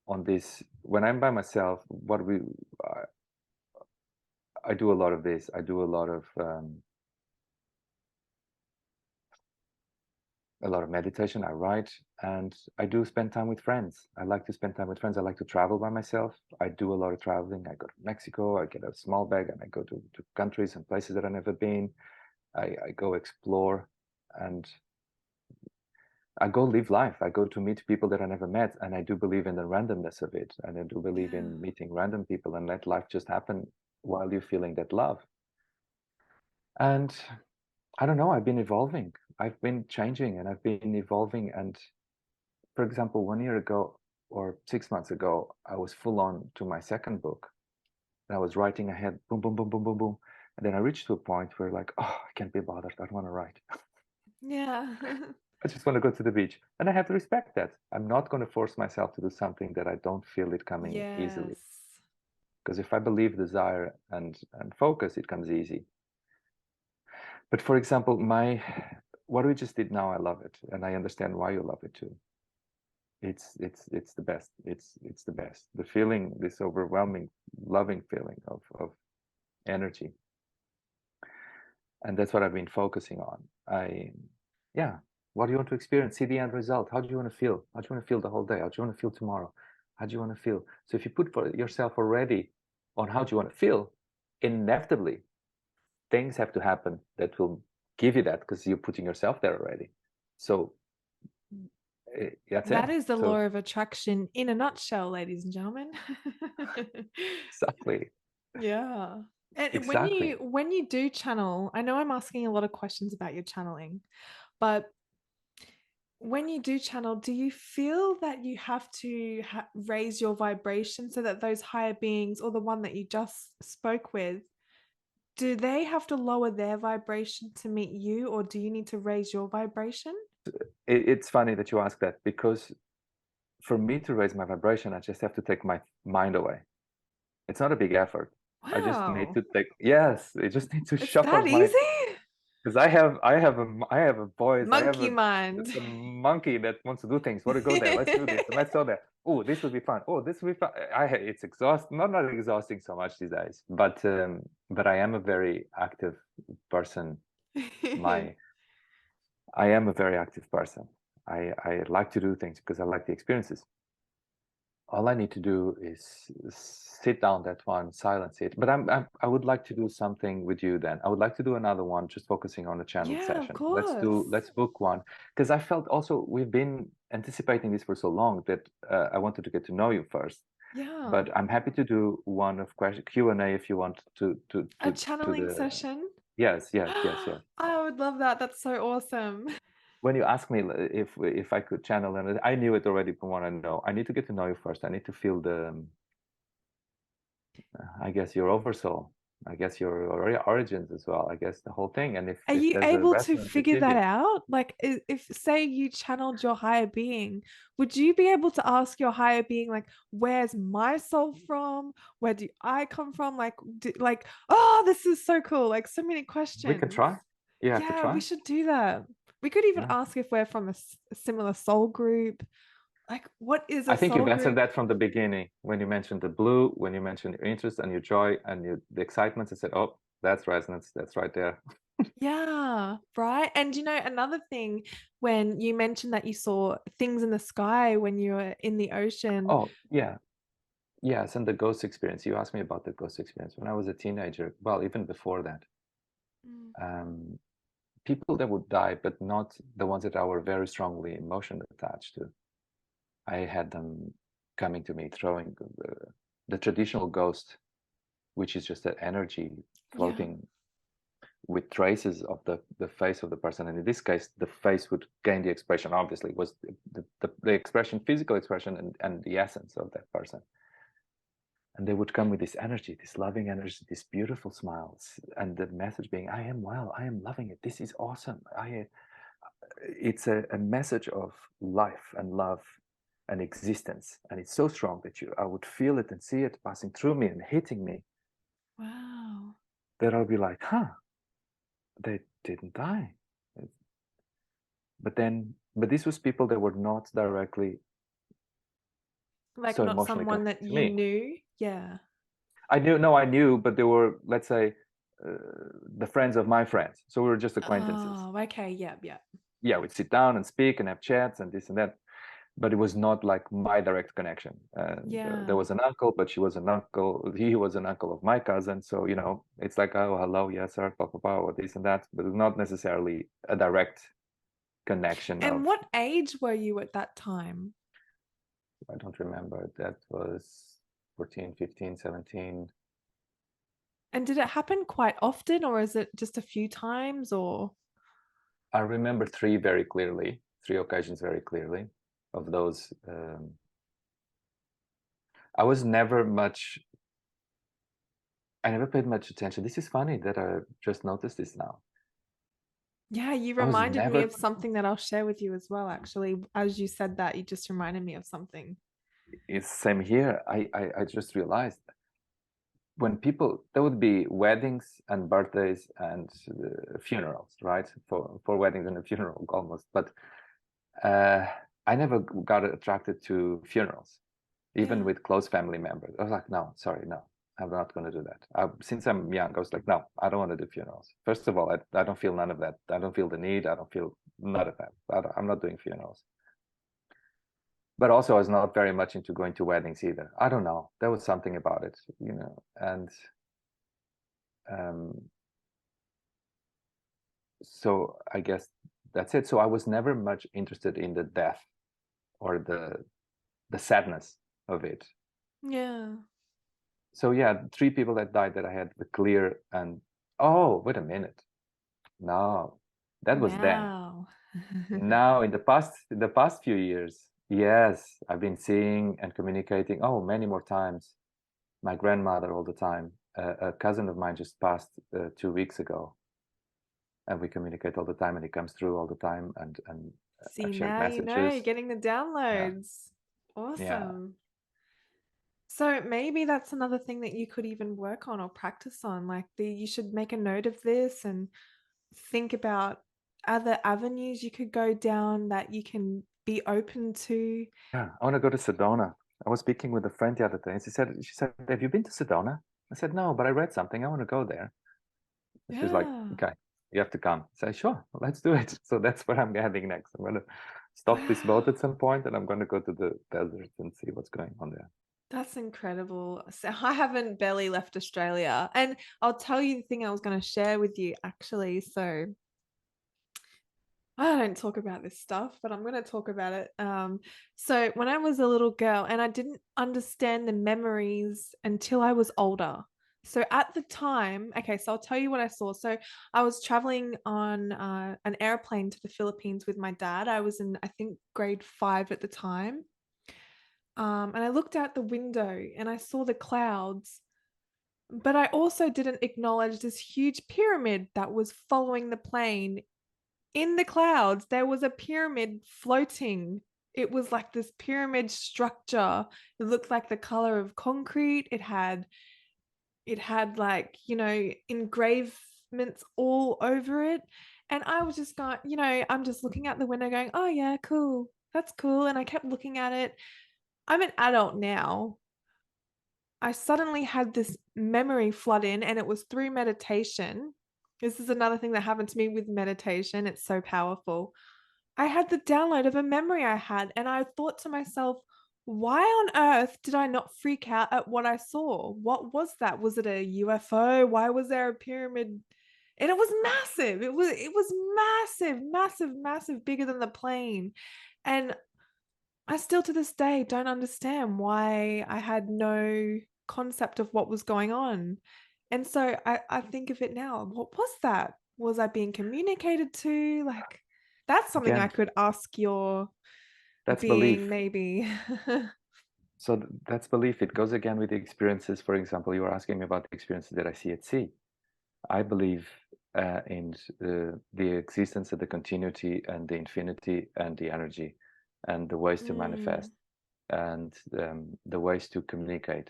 S2: on this. When I'm by myself, I do a lot of this. I do a lot of meditation. I write, and I do spend time with friends. I like to spend time with friends. I like to travel by myself. I do a lot of traveling. I go to Mexico. I get a small bag and I go to countries and places that I've never been. I go explore, and I go live life. I go to meet people that I never met, and I do believe in the randomness of it. And I do believe
S1: Yeah.
S2: in meeting random people and let life just happen while you're feeling that love. And I don't know, I've been evolving. I've been changing and I've been evolving. And for example, 1 year ago or 6 months ago, I was full on to my second book. And I was writing ahead, boom, boom, boom, boom, boom, boom. And then I reached to a point where like, oh, I can't be bothered. I don't want to write.
S1: Yeah.
S2: I just want to go to the beach. And I have to respect that. I'm not going to force myself to do something that I don't feel it coming easily.
S1: Yes.
S2: Because if I believe desire and focus, it comes easy. But for example, what we just did now, I love it. And I understand why you love it too. It's the best. It's the best. The feeling, this overwhelming, loving feeling of energy. And that's what I've been focusing on. Yeah, what do you want to experience? See the end result. How do you want to feel? How do you want to feel the whole day? How do you want to feel tomorrow? How do you want to feel? So if you put for yourself already on how do you want to feel, inevitably things have to happen that will give you that because you're putting yourself there already. So that's
S1: That
S2: it.
S1: is the law
S2: So
S1: of attraction in a nutshell, ladies and gentlemen.
S2: exactly,
S1: Yeah. And
S2: exactly.
S1: when you do channel, I know I'm asking a lot of questions about your channeling, but when you do channel, do you feel that you have to raise your vibration so that those higher beings or the one that you just spoke with, do they have to lower their vibration to meet you, or do you need to raise your vibration?
S2: It's funny that you ask that because for me to raise my vibration, I just have to take my mind away. It's not a big effort. I just need
S1: Wow.
S2: to take, yes, I just need to
S1: It's
S2: shut
S1: that
S2: off my,
S1: easy?
S2: because I have a voice, I have
S1: Monkey mind.
S2: a monkey that wants to do things. Want to go there? Let's do this. And let's go there. Oh, this will be fun. Oh, this will be fun. It's exhausting. Not exhausting so much these days, but I am a very active person. My I am a very active person. I like to do things because I like the experiences. All I need to do is sit down that one, silence it. But I would like to do something with you then. I would like to do another one, just focusing on a channeled
S1: Yeah, of
S2: session.
S1: course.
S2: Let's book one because I felt also we've been anticipating this for so long that I wanted to get to know you first.
S1: Yeah.
S2: But I'm happy to do one of question Q&A if you want
S1: A
S2: to
S1: channeling
S2: the
S1: session.
S2: yes, yes, yes, yes.
S1: I would love that. That's so awesome.
S2: When you ask me if I could channel, and I knew it already from what I know. I need to get to know you first. I need to feel I guess your oversoul. I guess your origins as well. I guess the whole thing. And
S1: Are
S2: if
S1: you
S2: there's a
S1: able to
S2: resonance with
S1: figure that
S2: you,
S1: out? Like, if say you channeled your higher being, would you be able to ask your higher being, like, where's my soul from? Where do I come from? Like, oh, this is so cool. Like, so many
S2: we could
S1: questions.
S2: try. You have to
S1: Yeah, we
S2: try.
S1: should do that. We could even
S2: Yeah.
S1: ask if we're from a similar soul group. Like, what is
S2: I
S1: a
S2: think you've
S1: soul
S2: answered
S1: group?
S2: that from the beginning when you mentioned the blue, when you mentioned your interest and your joy and the excitement. I said, oh, that's resonance. That's right there.
S1: Yeah, right. And another thing, when you mentioned that you saw things in the sky when you were in the ocean.
S2: Oh, yeah. Yes. And the ghost experience. You asked me about the ghost experience when I was a teenager. Well, even before that,
S1: Mm.
S2: um, people that would die, but not the ones that I were very strongly emotionally attached to. I had them coming to me, throwing the traditional ghost, which is just an energy
S1: Yeah.
S2: floating with traces of the face of the person. And in this case, the face would gain the expression, obviously, was the expression, physical expression, and the essence of that person. And they would come with this energy, this loving energy, these beautiful smiles, and the message being, I am well, I am loving it, this is awesome. It's a message of life and love and existence. And it's so strong that I would feel it and see it passing through me and hitting me,
S1: Wow.
S2: that I'll be like, huh, they didn't die. But this was people that were not directly
S1: Like,
S2: so
S1: not
S2: emotionally
S1: someone
S2: connected
S1: that
S2: to
S1: you
S2: me.
S1: knew. Yeah.
S2: I knew, but they were, let's say, uh, the friends of my friends. So we were just acquaintances.
S1: Oh, okay. Yeah, yeah.
S2: Yeah, we'd sit down and speak and have chats and this and that. But it was not like my direct connection. And there
S1: Yeah.
S2: was an uncle, but she was an uncle. He was an uncle of my cousin. So, it's like, oh, hello, yes, sir, papa, or this and that. But it's not necessarily a direct connection
S1: And
S2: of,
S1: what age were you at that time?
S2: I don't remember. That was 14, 15, 17.
S1: And did it happen quite often, or is it just a few times, or?
S2: I remember three occasions very clearly of those. I was never much, I never paid much attention. This is funny that I just noticed this now.
S1: Yeah, you
S2: I was
S1: reminded me
S2: never,
S1: of something that I'll share with you as well, actually. As you said that, you just reminded me of something.
S2: it's same here. I just realized when people, there would be weddings and birthdays and funerals, right? For weddings and a funeral almost. But uh, I never got attracted to funerals, even
S1: Yeah.
S2: with close family members. I was like, no, sorry, no, I'm not going to do that. Since I'm young, I was like, no, I don't want to do funerals. First of all, I don't feel none of that. I don't feel the need. I don't feel none of that. I'm not doing funerals. But also, I was not very much into going to weddings either. I don't know. There was something about it, and um, so I guess that's it. So I was never much interested in the death or the sadness of it.
S1: Yeah.
S2: So yeah, three people that died that I had the clear and, oh, wait a minute. No, that was then.
S1: Wow.
S2: Now in the past few years, yes, I've been seeing and communicating, oh, many more times. My grandmother all the time. A cousin of mine just passed 2 weeks ago, and we communicate all the time, and he comes through all the time, and
S1: See,
S2: I've shared
S1: now you're
S2: messages.
S1: getting the
S2: Yeah,
S1: downloads.
S2: yeah.
S1: Awesome. So maybe that's another thing that you could even work on or practice on. Like, you should make a note of this and think about other avenues you could go down that you can be open to.
S2: Yeah, I want to go to Sedona. I was speaking with a friend the other day, and she said, have you been to Sedona? I said, no, but I read something. I want to go there. And she's like,
S1: Yeah.
S2: okay, you have to come. I said, sure, let's do it. So that's where I'm heading next. I'm going to stop this boat
S1: Wow.
S2: at some point, and I'm going to go to the desert and see what's going on there.
S1: That's incredible. So I haven't barely left Australia. And I'll tell you the thing I was going to share with you actually. So I don't talk about this stuff, but I'm going to talk about it. So when I was a little girl, and I didn't understand the memories until I was older. So at the time, okay, so I'll tell you what I saw. So I was traveling on an airplane to the Philippines with my dad. I was in, I think, grade 5 at the time. And I looked out the window and I saw the clouds. But I also didn't acknowledge this huge pyramid that was following the plane in the clouds. There was a pyramid floating. It was like this pyramid structure. It looked like the color of concrete. It had like, engravements all over it. And I was just going, I'm just looking out the window going, oh yeah, cool. That's cool. And I kept looking at it. I'm an adult now. I suddenly had this memory flood in, and it was through meditation. This is another thing that happened to me with meditation. It's so powerful. I had the download of a memory I had, and I thought to myself, why on earth did I not freak out at what I saw? What was that? Was it a UFO? Why was there a pyramid? And it was massive. It was massive, massive, massive, bigger than the plane. And I still to this day don't understand why I had no concept of what was going on. And so I think of it now. What was that? Was I being communicated to? Like, that's something I
S2: Again,
S1: could ask your
S2: that's
S1: being,
S2: belief.
S1: maybe.
S2: So that's belief. It goes again with the experiences. For example, you were asking me about the experiences that I see at sea. I believe in the existence of the continuity and the infinity and the energy and the ways to
S1: Mm,
S2: manifest and the ways to communicate.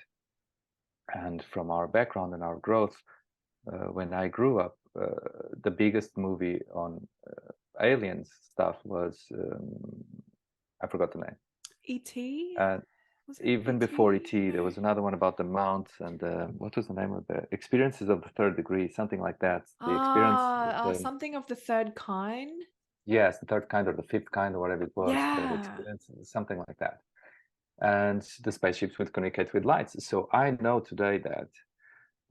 S2: And from our background and our growth, when I grew up, the biggest movie on aliens stuff was I forgot the name.
S1: E.T.
S2: Uh,
S1: Was it
S2: Even before
S1: E.T.?
S2: ET, there
S1: No.
S2: was another one about the Mount and what was the name of the experiences of the third degree, something like that. The experience,
S1: Something of the third kind.
S2: yes, the third kind or the fifth kind or whatever it was, the
S1: Yeah.
S2: experience, something like that. And the spaceships would communicate with lights. So I know today that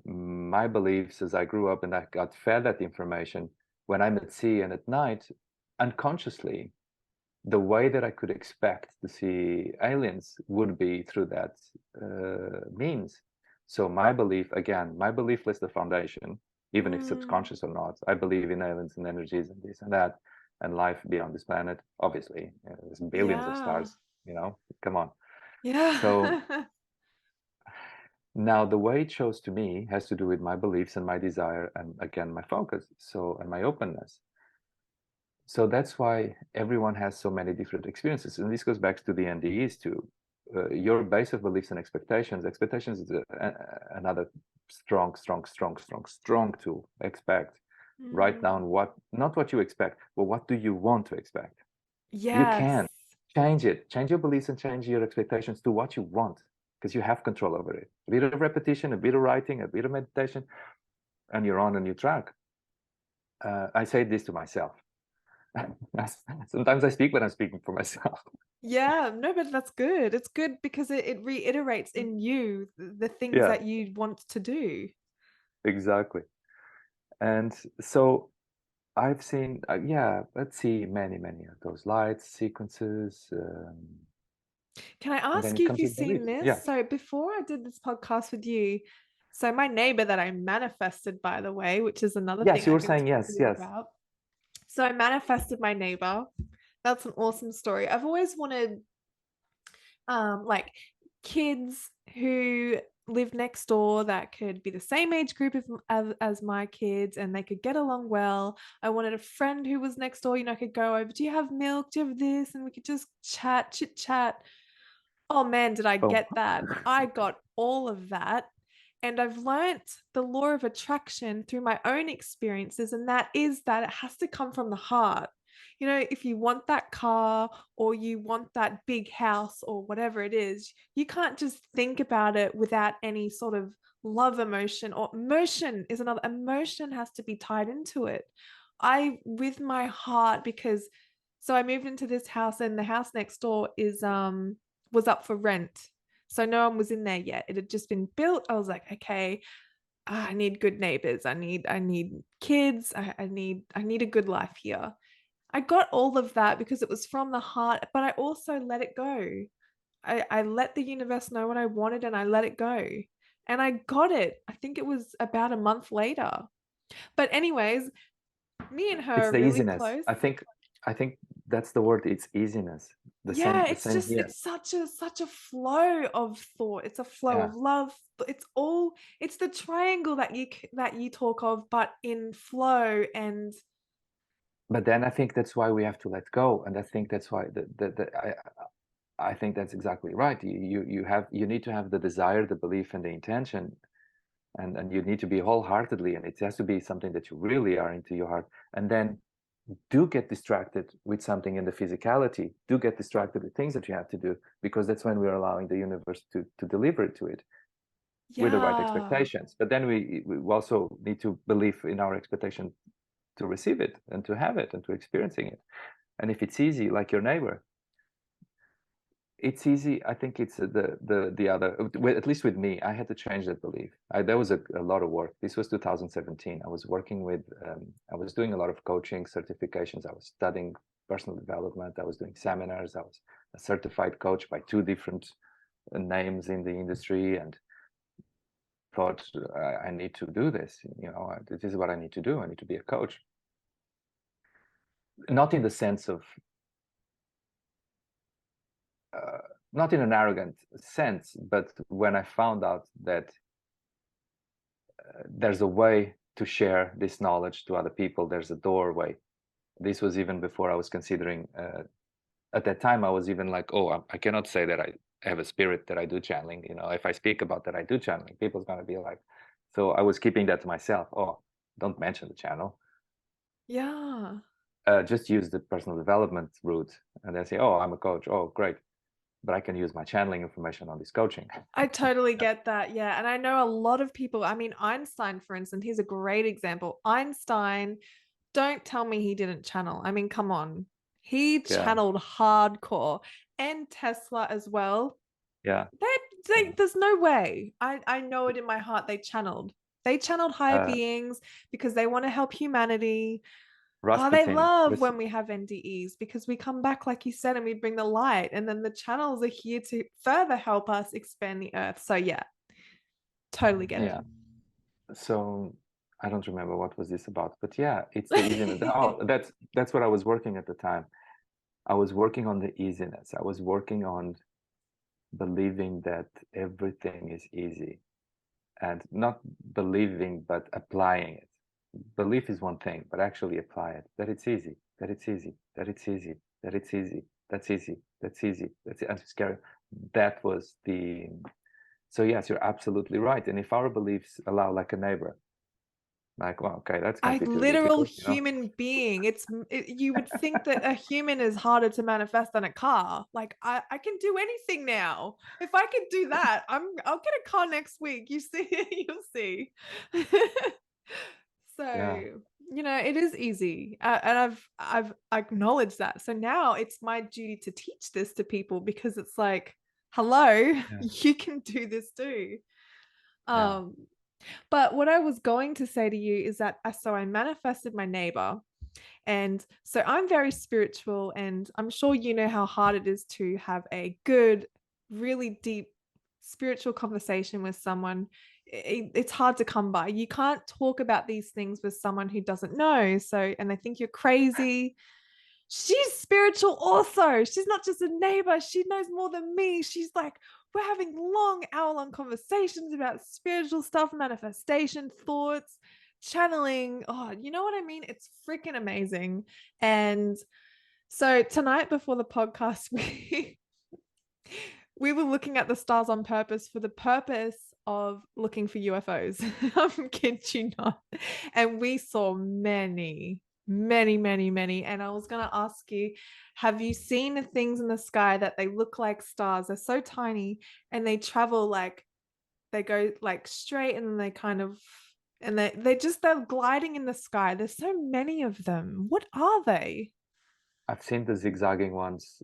S2: my beliefs as I grew up and I got fed that information when I'm at sea and at night, unconsciously, the way that I could expect to see aliens would be through that means. So my belief, again, my belief is the foundation, even if
S1: Mm,
S2: subconscious or not. I believe in aliens and energies and this and that, and life beyond this planet. Obviously, there's billions of
S1: yeah.
S2: stars. Come on. So
S1: Yeah.
S2: now the way it shows to me has to do with my beliefs and my desire, and again my focus. So and my openness. So that's why everyone has so many different experiences, and this goes back to the NDEs too. Your base of beliefs and expectations. Expectations is another strong tool. Expect. Write
S1: Mm,
S2: down what, not what you expect, but what do you want to expect. You
S1: yes.
S2: can change it, change your beliefs and change your expectations to what you want, because you have control over it. A bit of repetition, a bit of writing, a bit of meditation, and you're on a new track. I say this to myself. Sometimes I speak when I'm speaking for myself.
S1: Yeah, no, but that's good. It's good because it reiterates in you the things
S2: Yeah,
S1: that you want to do.
S2: exactly. And so I've seen, yeah, let's see, many of those lights, sequences,
S1: Can I
S2: and then
S1: ask
S2: it
S1: you if
S2: comes
S1: you've
S2: with
S1: seen
S2: beliefs.
S1: this?
S2: Yeah.
S1: So before I did this podcast with you, so my neighbor that I manifested, by the way, which is another thing
S2: Yes, you
S1: I
S2: were
S1: can
S2: saying
S1: talk to
S2: yes,
S1: you
S2: yes.
S1: about. So I manifested my neighbor. That's an awesome story. I've always wanted like kids who live next door that could be the same age group as my kids, and they could get along well. I wanted a friend who was next door, I could go over, do you have milk, do you have this, and we could just chit chat. Oh man, did I
S2: Boom.
S1: get that? I got all of that. And I've learnt the law of attraction through my own experiences, and that is that it has to come from the heart. If you want that car or you want that big house or whatever it is, you can't just think about it without any sort of love emotion, or emotion is another emotion has to be tied into it. With my heart, because so I moved into this house, and the house next door is was up for rent. So no one was in there yet. It had just been built. I was like, okay, I need good neighbors. I need kids. I need a good life here. I got all of that because it was from the heart, but I also let it go. I let the universe know what I wanted, and I let it go. And I got it. I think it was about a month later. But anyways, me and her
S2: It's
S1: are
S2: the
S1: really
S2: easiness.
S1: close.
S2: I think That's the word. It's easiness. The
S1: Yeah,
S2: same, the
S1: it's
S2: same
S1: just
S2: here.
S1: it's such a flow of thought. It's a flow
S2: Yeah.
S1: of love. It's the triangle that you talk of, but in flow. And
S2: But then I think that's why we have to let go, and I think that's why I think that's exactly right. You need to have the desire, the belief, and the intention, and you need to be wholeheartedly, and it has to be something that you really are into your heart. And then do get distracted with something in the physicality. Do get distracted with things that you have to do, because that's when we're allowing the universe to deliver it to it with the right
S1: yeah,
S2: expectations. But then we also need to believe in our expectation to receive it and to have it and to experiencing it. And if it's easy, like your neighbor, it's easy. I think it's the other, at least with me, I had to change that belief. There was a lot of work. This was 2017. I was working with, I was doing a lot of coaching certifications. I was studying personal development. I was doing seminars. I was a certified coach by two different names in the industry, and thought, I need to do this. This is what I need to do. I need to be a coach. Not in the sense of, uh, not in an arrogant sense, but when I found out that there's a way to share this knowledge to other people, there's a doorway. This was even before I was considering, at that time, I was even like, oh, I cannot say that I have a spirit, that I do channeling. If I speak about that I do channeling, people's going to be like, so I was keeping that to myself. Oh, don't mention the channel.
S1: yeah.
S2: Just use the personal development route, and then say, oh, I'm a coach. Oh, great. But I can use my channeling information on this coaching.
S1: I totally get that. Yeah. And I know a lot of people, I mean, Einstein, for instance, he's a great example. Einstein, don't tell me he didn't channel. I mean, come on. He
S2: Yeah,
S1: channeled hardcore, and Tesla as well.
S2: yeah,
S1: They
S2: yeah.
S1: there's no way. I know it in my heart they channeled. They channeled higher
S2: Uh,
S1: beings because they want to help humanity. Oh, they
S2: Rasputin,
S1: love
S2: Chris,
S1: when we have NDEs because we come back, like you said, and we bring the light. And then the channels are here to further help us expand the earth. So yeah, totally get
S2: yeah. So I don't remember what was this about, but yeah, it's the easiness.
S1: it.
S2: Oh, that's what I was working at the time. I was working on the easiness. I was working on believing that everything is easy, and not believing, but applying it. Belief is one thing, but actually apply it. That it's easy, that it's easy, that it's easy, that it's easy, that's easy, that's easy, that's it. And scary. That was the, so yes, you're absolutely right. And if our beliefs allow, like a neighbor, like, well, okay, that's
S1: A
S2: can't be too
S1: literal
S2: difficult.
S1: human being. You would think that a human is harder to manifest than a car. Like I can do anything now. If I could do that, I'll get a car next week. You see, you'll see.
S2: Yeah,
S1: So it is easy, and I've acknowledged that. So now it's my duty to teach this to people because it's like, hello,
S2: yeah,
S1: you can do this too.
S2: yeah,
S1: Um, but what I was going to say to you is that so I manifested my neighbor. And so I'm very spiritual, and I'm sure you know how hard it is to have a good, really deep spiritual conversation with someone. It's hard to come by. You can't talk about these things with someone who doesn't know. So, and they think you're crazy. She's spiritual also. She's not just a neighbor. She knows more than me. She's like, we're having long, hour-long conversations about spiritual stuff, manifestation, thoughts, channeling. Oh, you know what I mean? It's freaking amazing. And so tonight before the podcast, we were looking at the stars on purpose for the purpose of looking for UFOs. I'm kidding you not. And we saw many, many, many, many. And I was going to ask you, have you seen the things in the sky that they look like stars? They're so tiny and they travel like, they go like straight and then they kind of, and they're gliding in the sky. There's so many of them. What are they?
S2: I've seen the zigzagging ones,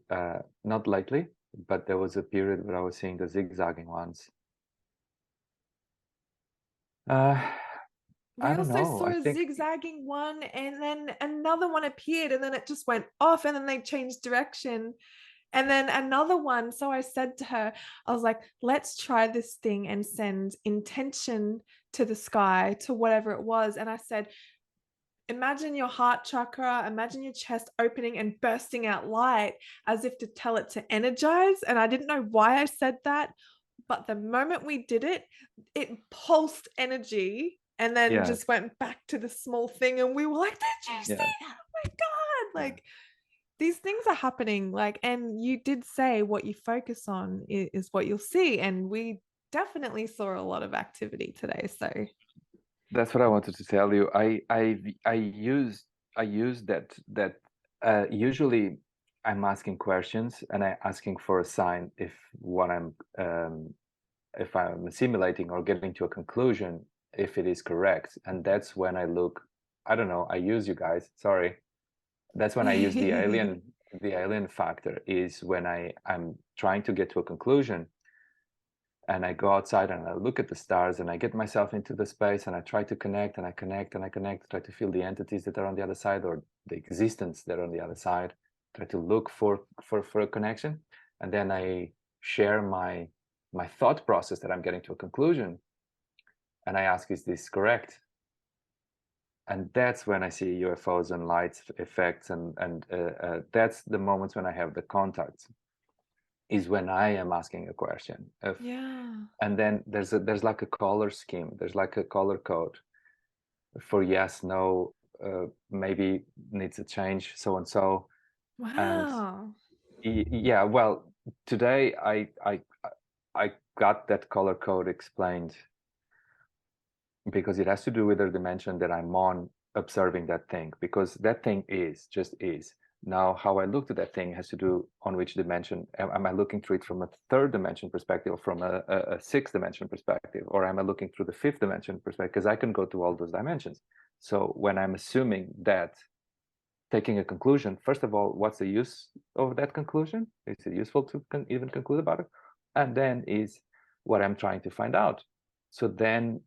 S2: not lately, but there was a period where I was seeing the zigzagging ones. uh
S1: We
S2: I don't
S1: also
S2: know,
S1: saw
S2: I
S1: a
S2: think
S1: zigzagging one, and then another one appeared, and then it just went off, and then they changed direction, and then another one. So I said to her, I was like, let's try this thing and send intention to the sky, to whatever it was. And I said, imagine your heart chakra, imagine your chest opening and bursting out light as if to tell it to energize. And I didn't know why I said that, but the moment we did it, it pulsed energy and then
S2: Yeah,
S1: just went back to the small thing. And we were like, did you see
S2: yeah,
S1: that? Oh my God.
S2: yeah.
S1: Like, these things are happening. Like, and you did say what you focus on is what you'll see. And we definitely saw a lot of activity today. So,
S2: That's what I wanted to tell you. I use that usually I'm asking questions and I asking for a sign if I'm assimilating or getting to a conclusion if it is correct. And that's when I look, I don't know, I use you guys, sorry. That's when I use the alien factor is when I'm trying to get to a conclusion and I go outside and I look at the stars and I get myself into the space and I try to connect and I connect and I connect, try to feel the entities that are on the other side or the existence that are on the other side, try to look for a connection. And then I share my thought process that I'm getting to a conclusion. And I ask, is this correct? And that's when I see UFOs and light effects, and that's the moments when I have the contacts. Is when I am asking a question.
S1: yeah.
S2: And then there's like a color scheme. There's like a color code for yes, no, maybe needs a change, so and so. And
S1: Wow.
S2: yeah, well, today I got that color code explained because it has to do with the dimension that I'm on observing that thing, because that thing just is. Now, how I look to that thing has to do on which dimension. Am I looking through it from a third dimension perspective, or from a sixth dimension perspective, or am I looking through the fifth dimension perspective? Because I can go to all those dimensions. So when I'm assuming that, taking a conclusion, first of all, what's the use of that conclusion? Is it useful to even conclude about it? And then is what I'm trying to find out. So then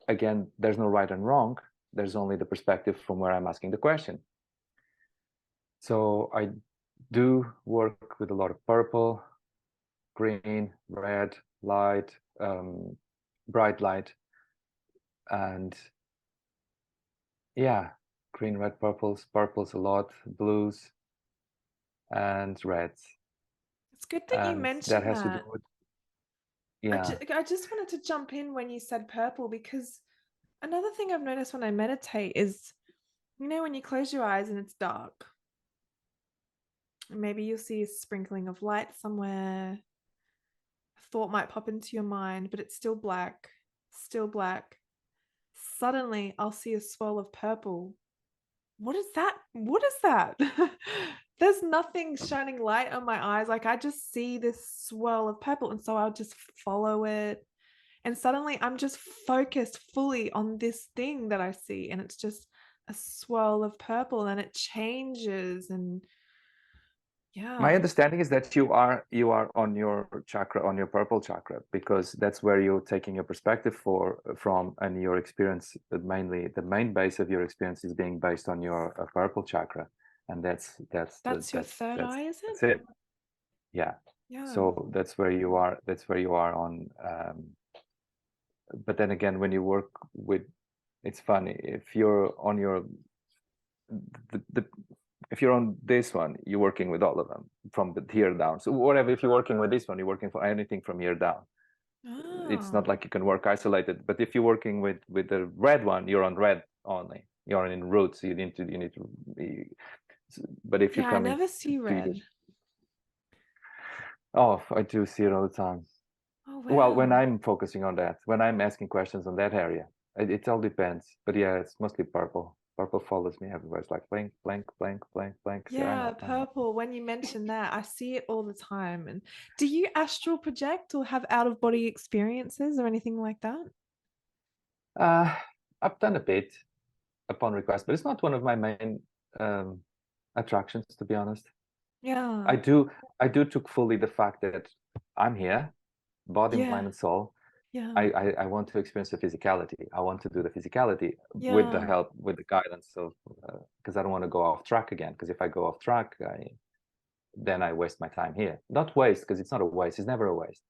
S2: again, there's no right and wrong. There's only the perspective from where I'm asking the question. So I do work with a lot of purple, green, red, light, bright light, and yeah, green, red, purples a lot, blues, and reds.
S1: It's good that you
S2: And that
S1: mentioned
S2: has to do
S1: that.
S2: with, yeah.
S1: I just wanted to jump in when you said purple because another thing I've noticed when I meditate is, when you close your eyes and it's dark, maybe you'll see a sprinkling of light somewhere. A thought might pop into your mind, but it's still black, still black. Suddenly, I'll see a swirl of purple. What is that? What is that? There's nothing shining light on my eyes. Like I just see this swirl of purple. And so I'll just follow it. And suddenly I'm just focused fully on this thing that I see. And it's just a swirl of purple and it changes. And
S2: My
S1: yeah,
S2: understanding is that you are on your chakra, on your purple chakra, because that's where you're taking your perspective from, and your experience. Mainly, the main base of your experience is being based on your purple chakra, and
S1: that's your third eye, is it?
S2: that's it. Yeah.
S1: Yeah.
S2: So that's where you are. That's where you are on. But then again, when you work with, it's funny if you're on your the if you're on this one, you're working with all of them from the here down. So whatever, if you're working with this one, you're working for anything from here down. It's not
S1: Oh,
S2: like you can work isolated. But if you're working with the red one, you're on red only. You're in roots. You need to be. But if you
S1: yeah, I
S2: come in
S1: never see
S2: to your,
S1: red.
S2: oh, I do see it all the time.
S1: Oh,
S2: Well, when
S1: wow.
S2: I'm focusing on that, when I'm asking questions on that area, it all depends. But yeah, it's mostly purple. Purple follows me everywhere. It's like blank, blank, blank, blank, blank. Yeah, I
S1: Yeah,
S2: know, I know.
S1: purple. When you mention that, I see it all the time. And do you astral project or have out of body experiences or anything like that?
S2: Uh, I've done a bit upon request, but it's not one of my main um, attractions, to be honest.
S1: Yeah.
S2: I do took fully the fact that I'm here, body,
S1: Yeah.
S2: mind, and soul.
S1: Yeah.
S2: I want to experience the physicality. I want to do the physicality with the
S1: Yeah.
S2: help, with the guidance of, because I don't want to go off track again. Because if I go off track, then I waste my time here. Not waste, because it's not a waste. It's never a waste.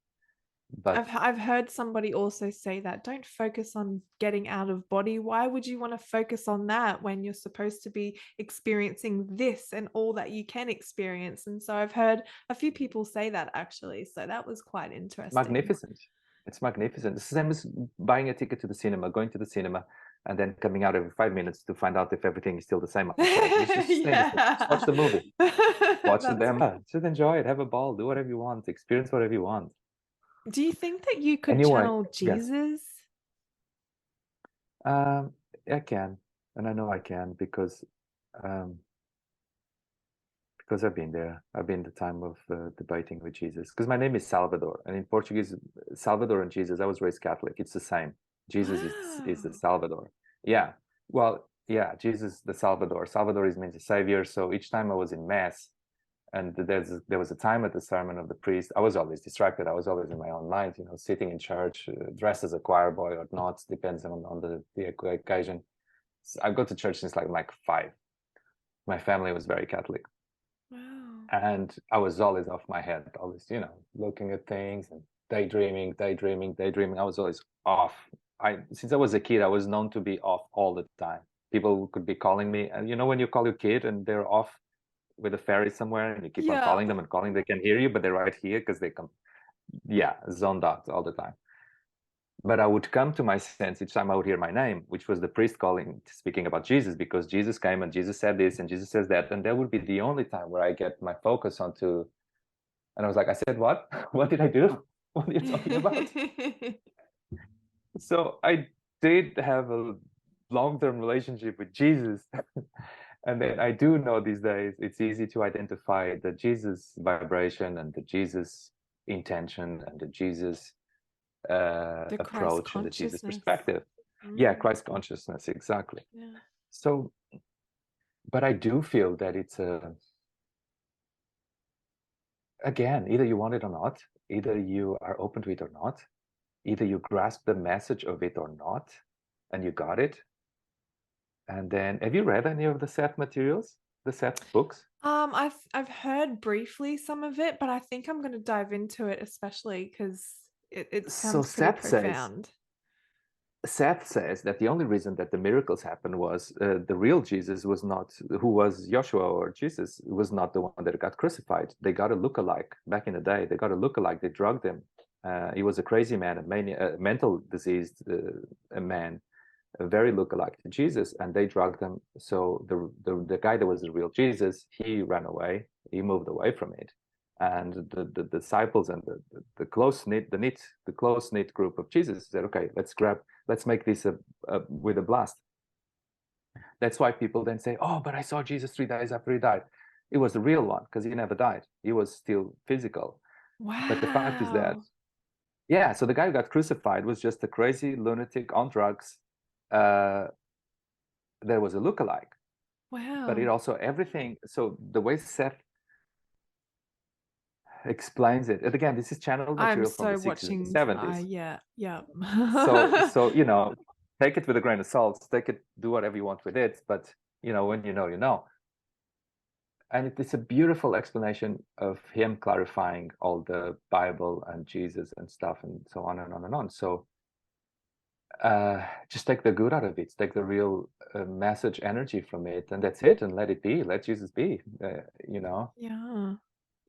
S2: But
S1: I've heard somebody also say that don't focus on getting out of body. Why would you want to focus on that when you're supposed to be experiencing this and all that you can experience? And so I've heard a few people say that actually. So that was quite interesting.
S2: magnificent. It's magnificent. It's the same as buying a ticket to the cinema, going to the cinema, and then coming out every 5 minutes to find out if everything is still the same outside. Just watch the movie. Watch the damn. Just enjoy it. Have a ball. Do whatever you want. Experience whatever you want.
S1: Do you think that you could
S2: Anyway,
S1: channel
S2: yes.
S1: Jesus?
S2: I can, and I know I can because I've been there. I've been the time of debating with Jesus. Because my name is Salvador, and in Portuguese, Salvador and Jesus. I was raised Catholic. It's the same. Jesus is the Salvador. Yeah. Well, yeah. Jesus the Salvador. Salvador means a savior. So each time I was in mass, and there was a time at the sermon of the priest, I was always distracted. I was always in my own mind, sitting in church, dressed as a choir boy or not, depends on the occasion. So I go to church since like 5. My family was very Catholic.
S1: Wow.
S2: And I was always off my head, always, looking at things and daydreaming. I was always off. Since I was a kid, I was known to be off all the time. People could be calling me, and when you call your kid and they're off with a ferry somewhere and you keep on calling them and calling, they can hear you, but they're right here because they come, zoned out all the time. But I would come to my sense each time I would hear my name, which was the priest speaking about Jesus, because Jesus came and Jesus said this and Jesus says that. And that would be the only time where I get my focus onto, and I was like, I said, what? What did I do? What are you talking about? So I did have a long-term relationship with Jesus. And then I do know these days, it's easy to identify the Jesus vibration and the Jesus intention and the Jesus approach and the Jesus perspective. Yeah, Christ consciousness, exactly.
S1: Yeah.
S2: So, but I do feel that it's again, either you want it or not, either you are open to it or not, either you grasp the message of it or not, and you got it. And then, have you read any of the Seth materials, the Seth books?
S1: I've heard briefly some of it, but I think I'm going to dive into it, especially because it sounds pretty profound.
S2: Seth says that the only reason that the miracles happened was the real Jesus was not, who was Joshua or Jesus, was not the one that got crucified. They got a lookalike back in the day. They got a lookalike. They drugged him. He was a crazy man, a mental diseased man, a very lookalike to Jesus, and they drugged him. So the guy that was the real Jesus, he ran away. He moved away from it. And the disciples and the close knit group of Jesus said, okay, let's make this with a blast. That's why people then say, oh, but I saw Jesus 3 days after he died. It was the real one because he never died. He was still physical.
S1: Wow.
S2: But the fact is that, yeah, so the guy who got crucified was just a crazy lunatic on drugs. There was a lookalike.
S1: Wow.
S2: But it also everything. So the way Seth explains it, and again, this is channeled material from the 60s and 70s.
S1: Yeah.
S2: So take it with a grain of salt. Do whatever you want with it. But when you know. And it's a beautiful explanation of him clarifying all the Bible and Jesus and stuff and so on and on and on. So just take the good out of it, take the real message energy from it, and that's it, and let it be. Let Jesus be.
S1: Yeah.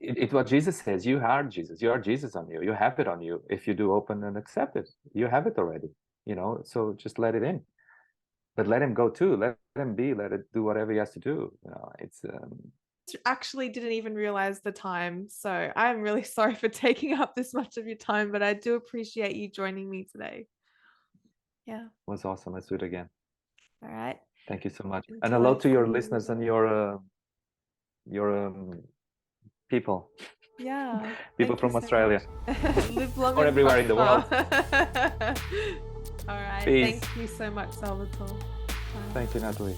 S2: It's what Jesus says. You are Jesus. You are Jesus on you. You have it on you. If you do open and accept it, you have it already. So just let it in, but let him go too. Let him be. Let it do whatever he has to do. It's.
S1: Actually didn't even realize the time, so I'm really sorry for taking up this much of your time, but I do appreciate you joining me today. Yeah,
S2: it was awesome. Let's do it again.
S1: All right,
S2: thank you so much. And hello to your listeners and your people.
S1: Yeah,
S2: people from Australia.
S1: Live long
S2: or everywhere in the world.
S1: All right.
S2: Peace.
S1: Thank you so much, Salvatore.
S2: Thank you, Natalie.